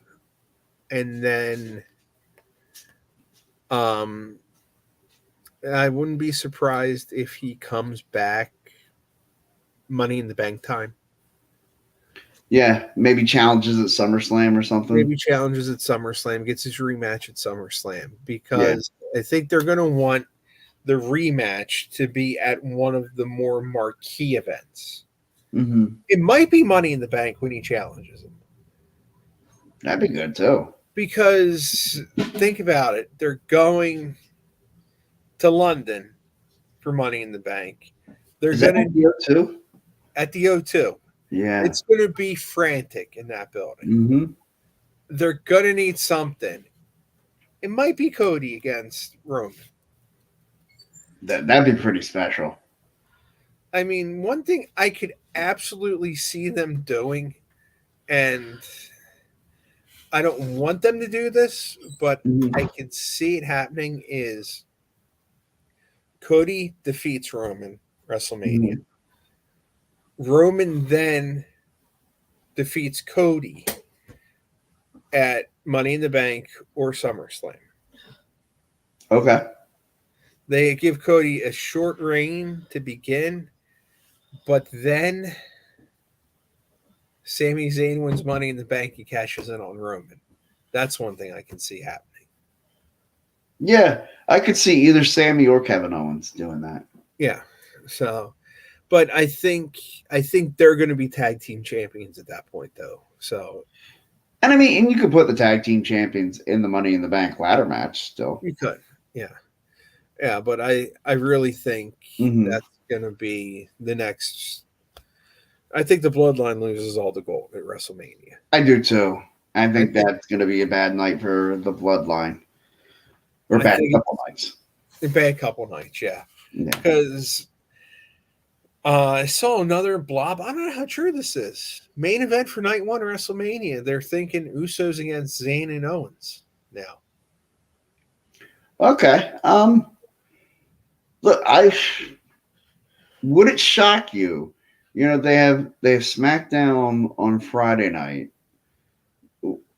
And then I wouldn't be surprised if he comes back Money in the Bank time. Yeah, maybe challenges at SummerSlam or something. Maybe challenges at SummerSlam, gets his rematch at SummerSlam, because I think they're going to want the rematch to be at one of the more marquee events. Mm-hmm. It might be Money in the Bank when he challenges him. That'd be good too. Because think about it. They're going to London for Money in the Bank. They're going to be O2? At the O2. Yeah. It's going to be frantic in that building. Mm-hmm. They're going to need something. It might be Cody against Roman. That'd be pretty special. I mean, one thing I could absolutely see them doing, and I don't want them to do this, but I can see it happening, is Cody defeats Roman WrestleMania. Roman then defeats Cody at Money in the Bank or SummerSlam. Okay. They give Cody a short reign to begin, but then Sami Zayn wins Money in the Bank. He cashes in on Roman. That's one thing I can see happening. Yeah, I could see either Sammy or Kevin Owens doing that. Yeah. So, but I think they're going to be tag team champions at that point, though. So, and I mean, and you could put the tag team champions in the Money in the Bank ladder match still. You could, yeah. But I really think that's going to be the next. I think the Bloodline loses all the gold at WrestleMania. I do too. I think that's going to be a bad night for the Bloodline. Or bad couple nights. A bad couple nights, yeah. Because I saw another blob. I don't know how true this is. Main event for night one of WrestleMania. They're thinking Usos against Zayn and Owens now. Okay. Look, would it shock you? They have SmackDown on Friday night.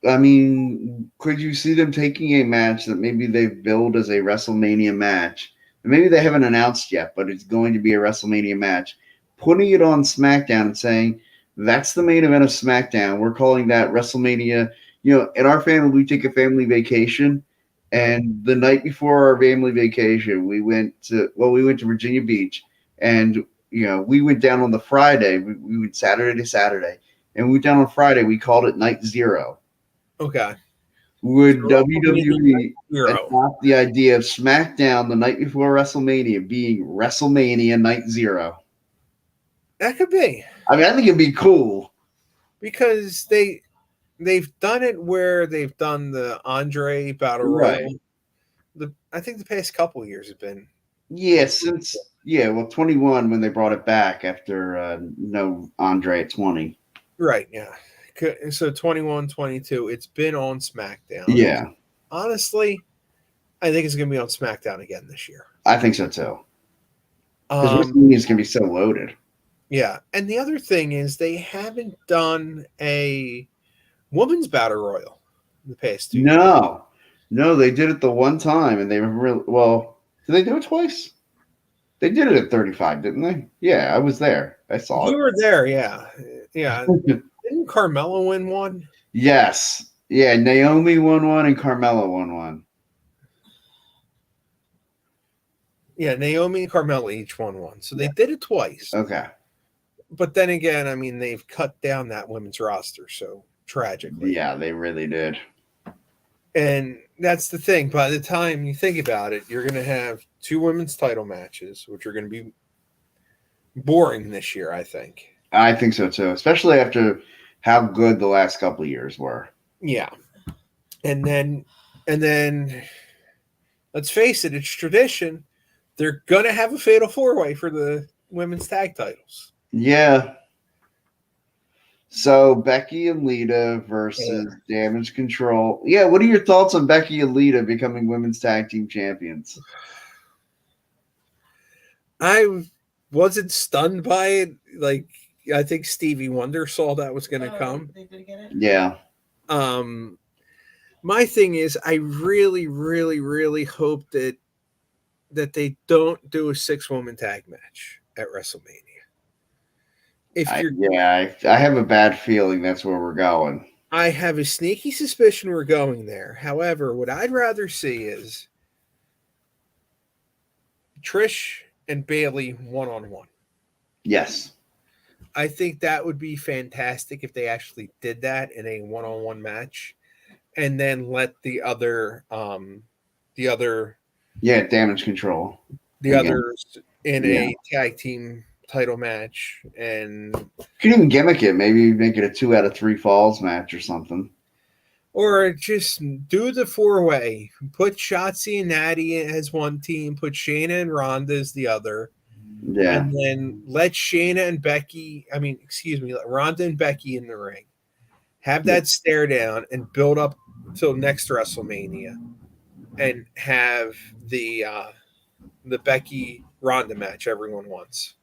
I mean, could you see them taking a match that maybe they've billed as a WrestleMania match? Maybe they haven't announced yet, but it's going to be a WrestleMania match. Putting it on SmackDown and saying, that's the main event of SmackDown. We're calling that WrestleMania. In our family, we take a family vacation. And the night before our family vacation, we went to Virginia Beach. And, we went down on the Friday. We went Saturday to Saturday. And we went down on Friday. We called it Night Zero. Okay. Would So WWE adopt the idea of SmackDown the night before WrestleMania being WrestleMania Night Zero? That could be. I mean, I think it'd be cool. Because they've done it where they've done the Andre Battle Royal. I think the past couple of years have been. Yeah, 21 when they brought it back after no Andre at 20. Right, yeah. So 21, 22, it's been on SmackDown. Yeah. Honestly, I think it's going to be on SmackDown again this year. I think so too. Because WrestleMania is going to be so loaded. Yeah, and the other thing is they haven't done a women's battle royal in the past 2 years. No, they did it the one time, and they were really well. Did they do it twice? They did it at 35, didn't they? Yeah, I was there. I saw it. You were there, yeah. Didn't Carmella win one? Yes. Yeah, Naomi won one and Carmella won one. Yeah, Naomi and Carmella each won one. So they did it twice. Okay. But then again, I mean, they've cut down that women's roster, so tragically. Yeah, they really did. And that's the thing. By the time you think about it, you're going to have 2 women's title matches, which are going to be boring this year, I think. I think so, too, especially after how good the last couple of years were. Yeah. And then let's face it, it's tradition. They're going to have a fatal 4-way for the women's tag titles. Yeah. So Becky and Lita versus Damage Control. Yeah, what are your thoughts on Becky and Lita becoming women's tag team champions? I wasn't stunned by it. Like, I think Stevie Wonder saw that was going to come. They did get it? Yeah. My thing is, I really, really, really hope that they don't do a 6-woman tag match at WrestleMania. I have a bad feeling that's where we're going. I have a sneaky suspicion we're going there. However, what I'd rather see is Trish and Bayley one-on-one. Yes. I think that would be fantastic if they actually did that in a one-on-one match, and then let the other Damage Control. Others in a tag team title match. And you can even gimmick it, maybe make it a 2 out of 3 falls match or something. Or just do the 4-way. Put Shotzi and Natty as one team, put Shayna and Ronda as the other. Yeah. And then let Ronda and Becky in the ring. Have that stare down and build up till next WrestleMania. And have the Becky Ronda match everyone wants.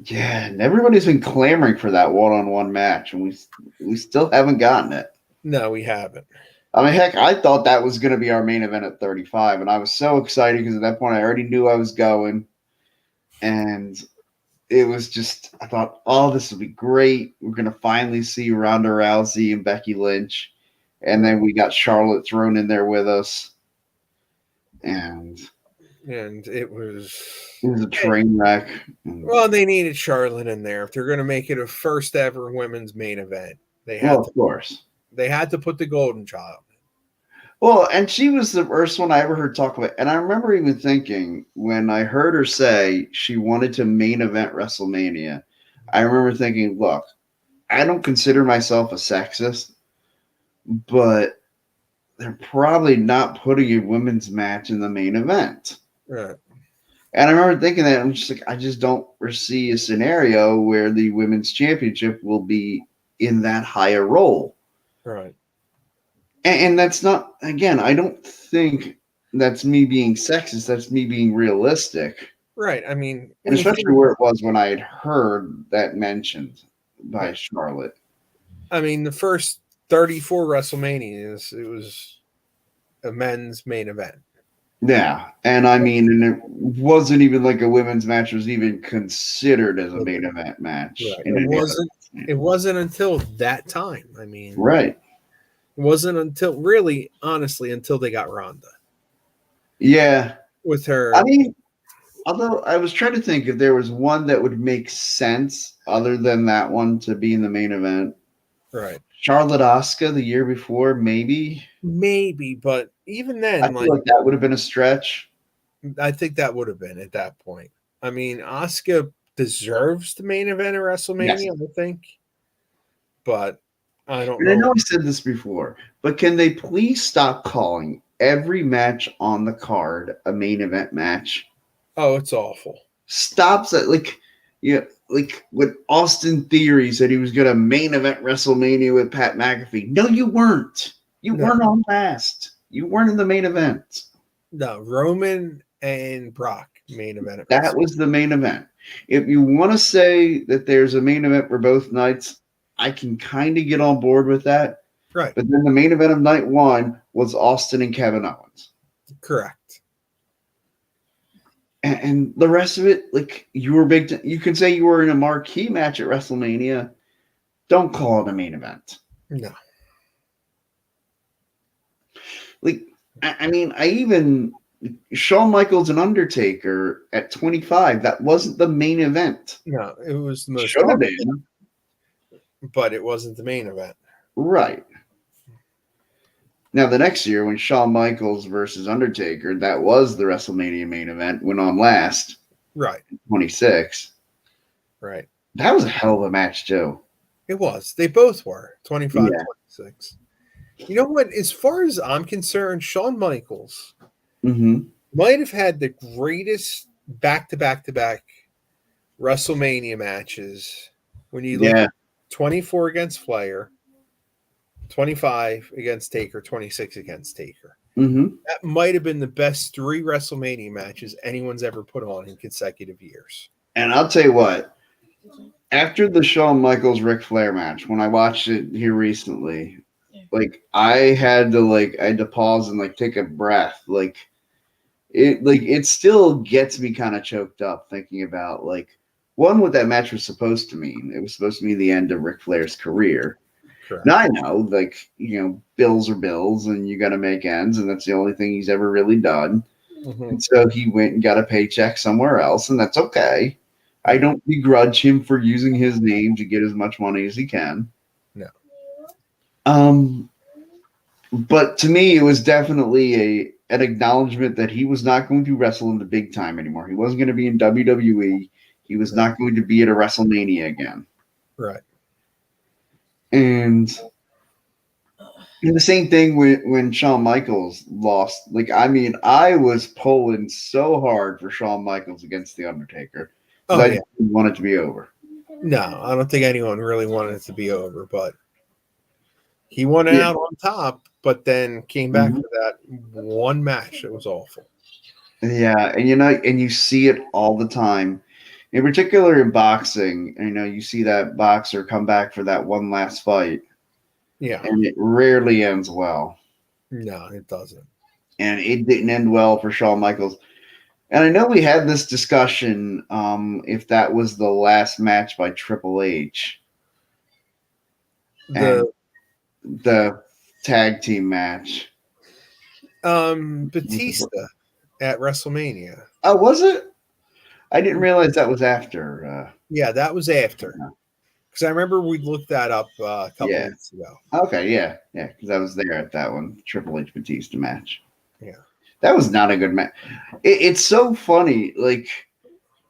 Yeah, and everybody's been clamoring for that one-on-one match, and we still haven't gotten it. No, we haven't. I mean, heck, I thought that was going to be our main event at 35, and I was so excited because at that point I already knew I was going, and it was just, I thought, oh, this will be great. We're going to finally see Ronda Rousey and Becky Lynch, and then we got Charlotte thrown in there with us, and it was a train wreck. Well, they needed Charlotte in there if they're going to make it a first ever women's main event. Of course, they had to put the Golden Child. Well, and she was the first one I ever heard talk about. And I remember even thinking when I heard her say she wanted to main event WrestleMania, I remember thinking, look, I don't consider myself a sexist, but they're probably not putting a women's match in the main event. Right. And I remember thinking that I'm just like, I just don't foresee a scenario where the women's championship will be in that higher role. Right. And that's not, again, I don't think that's me being sexist. That's me being realistic. Right. I mean, And especially where it was when I had heard that mentioned by Charlotte. I mean, the first 34 WrestleManias, it was a men's main event. Yeah, and I mean, and it wasn't even like a women's match was even considered as a main event match. Right. It wasn't until that time. I mean, right. It wasn't until really, honestly, until they got Ronda. Yeah. With her. I mean, although I was trying to think if there was one that would make sense other than that one to be in the main event. Right. Charlotte Asuka the year before, maybe. Maybe, but even then, I feel like that would have been a stretch. I think that would have been at that point. I mean, Asuka deserves the main event of WrestleMania, yes. I think. But I don't know. I know I said this before, but can they please stop calling every match on the card a main event match? Oh, it's awful. Stops at like when Austin Theory said he was going to main event WrestleMania with Pat McAfee. No, you weren't. You weren't on last. You weren't in the main event. No, Roman and Brock main event. That was the main event. If you want to say that there's a main event for both nights, I can kind of get on board with that. Right. But then the main event of night one was Austin and Kevin Owens. Correct. And the rest of it, like you were big. You can say you were in a marquee match at WrestleMania. Don't call it a main event. No. Like, I mean, Shawn Michaels and Undertaker at 25. That wasn't the main event. No, it was the most. Should have been, but it wasn't the main event. Right. Now, the next year, when Shawn Michaels versus Undertaker, that was the WrestleMania main event, went on last. Right. 26. Right. That was a hell of a match, too. It was. They both were. 25, 26. You know what? As far as I'm concerned, Shawn Michaels might have had the greatest back-to-back-to-back WrestleMania matches when you look at 24 against Flair, 25 against Taker, 26 against Taker. That might have been the best 3 WrestleMania matches anyone's ever put on in consecutive years. And I'll tell you what, after the Shawn Michaels Ric Flair match, when I watched it here recently, like I had to pause and take a breath. It still gets me kind of choked up thinking about one, what that match was supposed to mean. It was supposed to be the end of Ric Flair's career. Correct. Now I know, bills are bills and you got to make ends, and that's the only thing he's ever really done. And so he went and got a paycheck somewhere else, and that's okay. I don't begrudge him for using his name to get as much money as he can. No. But to me, it was definitely an acknowledgement that he was not going to wrestle in the big time anymore. He wasn't going to be in WWE. He was not going to be at a WrestleMania again. Right. And the same thing when Shawn Michaels lost. I was pulling so hard for Shawn Michaels against The Undertaker. I didn't want it to be over. No, I don't think anyone really wanted it to be over, but he went out on top, but then came back for that one match. It was awful. Yeah, and you see it all the time. In particular in boxing, you see that boxer come back for that one last fight. Yeah. And it rarely ends well. No, it doesn't. And it didn't end well for Shawn Michaels. And I know we had this discussion if that was the last match by Triple H. The tag team match. Batista at WrestleMania. Oh, was it? I didn't realize that was after. Yeah, that was after. Because I remember we looked that up a couple weeks ago. Okay, yeah, because I was there at that one, Triple H Batista match. Yeah. That was not a good match. It's so funny.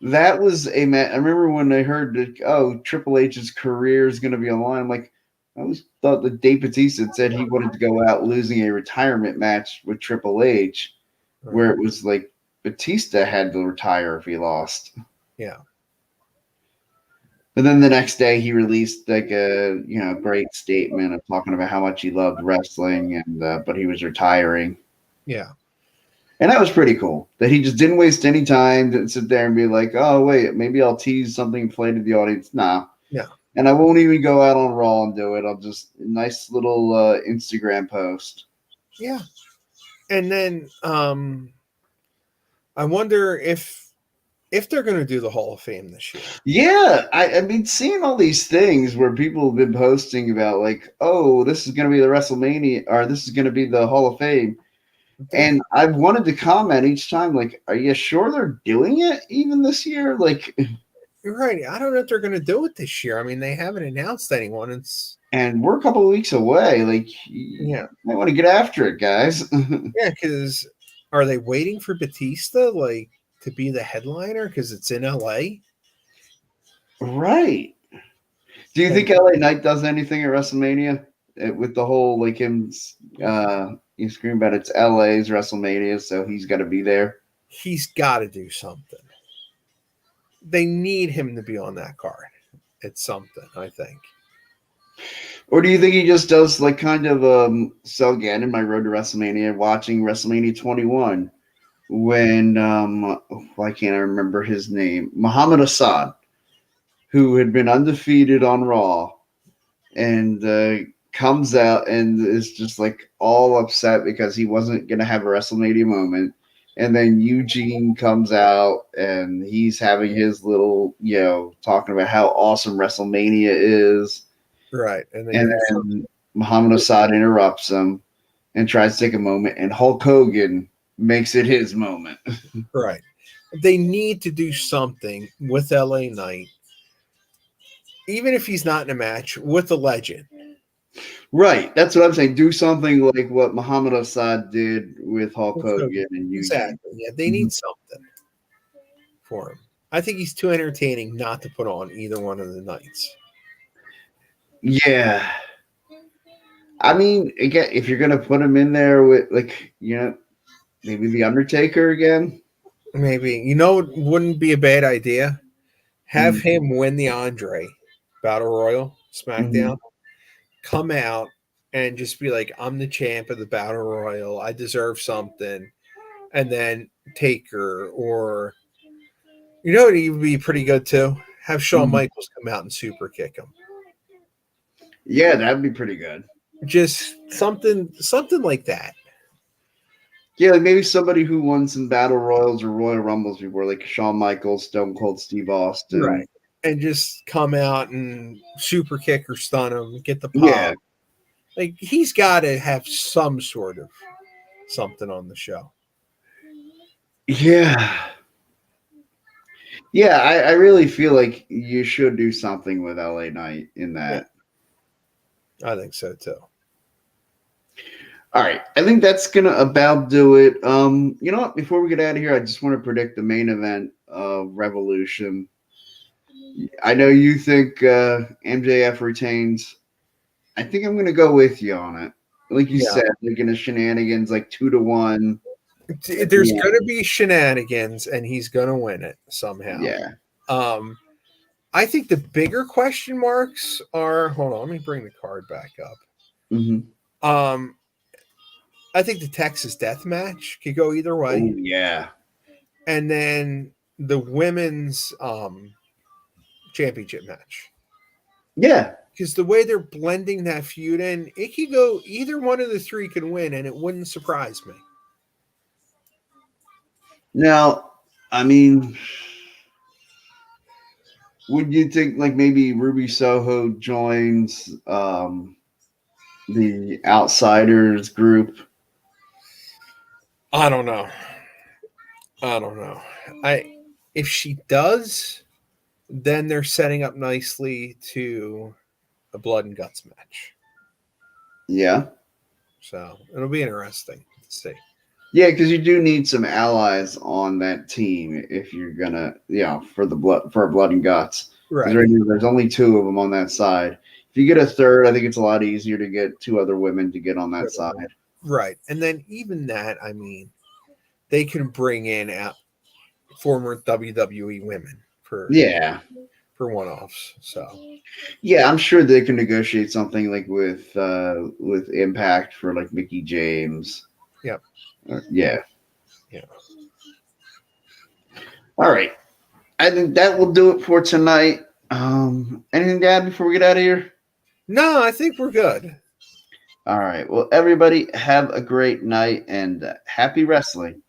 That was a match. I remember when I heard that, Triple H's career is going to be on the line. I'm like, I always thought that Dave Batista said he wanted to go out losing a retirement match with Triple H, where it was Batista had to retire if he lost. Yeah. But then the next day he released a great statement of talking about how much he loved wrestling and but he was retiring. Yeah. And that was pretty cool that he just didn't waste any time to sit there and be like, oh, wait, maybe I'll tease something play to the audience. Nah. Yeah. And I won't even go out on Raw and do it. I'll just, nice little Instagram post. Yeah. And then I wonder if they're going to do the Hall of Fame this year. Yeah, I mean, seeing all these things where people have been posting about like, oh, this is going to be the WrestleMania, or this is going to be the Hall of Fame, and I've wanted to comment each time, like, are you sure they're doing it even this year? Like, you're right. I don't know if they're going to do it this year. I mean, they haven't announced anyone. And we're a couple of weeks away. Like, yeah, might want to get after it, guys. Yeah, because are they waiting for Batista like to be the headliner because it's in LA? Right. Do you think LA Knight does anything at WrestleMania with the whole like him? You scream about it's LA's WrestleMania, so he's got to be there. He's got to do something. They need him to be on that card. It's something, I think. Or do you think he just does like kind of so again in my road to WrestleMania, watching WrestleMania 21 when why can't I remember his name? Muhammad Assad, who had been undefeated on Raw, and comes out and is just like all upset because he wasn't gonna have a WrestleMania moment. And then Eugene comes out and he's having his little, talking about how awesome WrestleMania is. Right. And then Muhammad Assad interrupts him and tries to take a moment, and Hulk Hogan makes it his moment. Right. They need to do something with LA Knight, even if he's not in a match, with a legend. Right. That's what I'm saying. Do something like what Muhammad Assad did with Hulk Hogan and Eugene. Exactly. Yeah, they need something for him. I think he's too entertaining not to put on either one of the nights. Yeah. I mean, again, if you're gonna put him in there with maybe the Undertaker again. Maybe. It wouldn't be a bad idea. Have him win the Andre Battle Royal SmackDown. Come out and just be like, I'm the champ of the Battle Royal. I deserve something. And then Taker, or what would be pretty good too? Have Shawn Michaels come out and super kick him. Yeah, that'd be pretty good. Just something like that. Yeah, like maybe somebody who won some Battle Royals or Royal Rumbles before, like Shawn Michaels, Stone Cold Steve Austin. Right. And just come out and super kick or stun him, get the pop. Yeah. Like, he's got to have some sort of something on the show. Yeah. Yeah, I really feel like you should do something with LA Knight in that. Yeah. I think so too. All right. I think that's gonna about do it. You know what? Before we get out of here, I just want to predict the main event of Revolution. I know you think MJF retains. I think I'm gonna go with you on it. Like you said, they're gonna shenanigans like 2-1. There's gonna be shenanigans, and he's gonna win it somehow. Yeah. I think the bigger question marks are. Hold on, let me bring the card back up. Mm-hmm. I think the Texas Death Match could go either way. Oh, yeah. And then the women's championship match. Yeah. Because the way they're blending that feud in, it could go either one of the three could win, and it wouldn't surprise me. Now, I mean, would you think like maybe Ruby Soho joins the Outsiders group? I don't know. If she does, then they're setting up nicely to a blood and guts match. Yeah. So it'll be interesting to see. Yeah, because you do need some allies on that team if you're gonna, for blood and guts. Right. Right now, there's only 2 of them on that side. If you get a third, I think it's a lot easier to get 2 other women to get on that side. Right. And then even that, I mean, they can bring in former WWE women for one-offs. So yeah, I'm sure they can negotiate something like with Impact for like Mickey James. Yep. Yeah. Yeah. All right. I think that will do it for tonight. Anything to add before we get out of here? No, I think we're good. All right. Well, everybody have a great night and happy wrestling.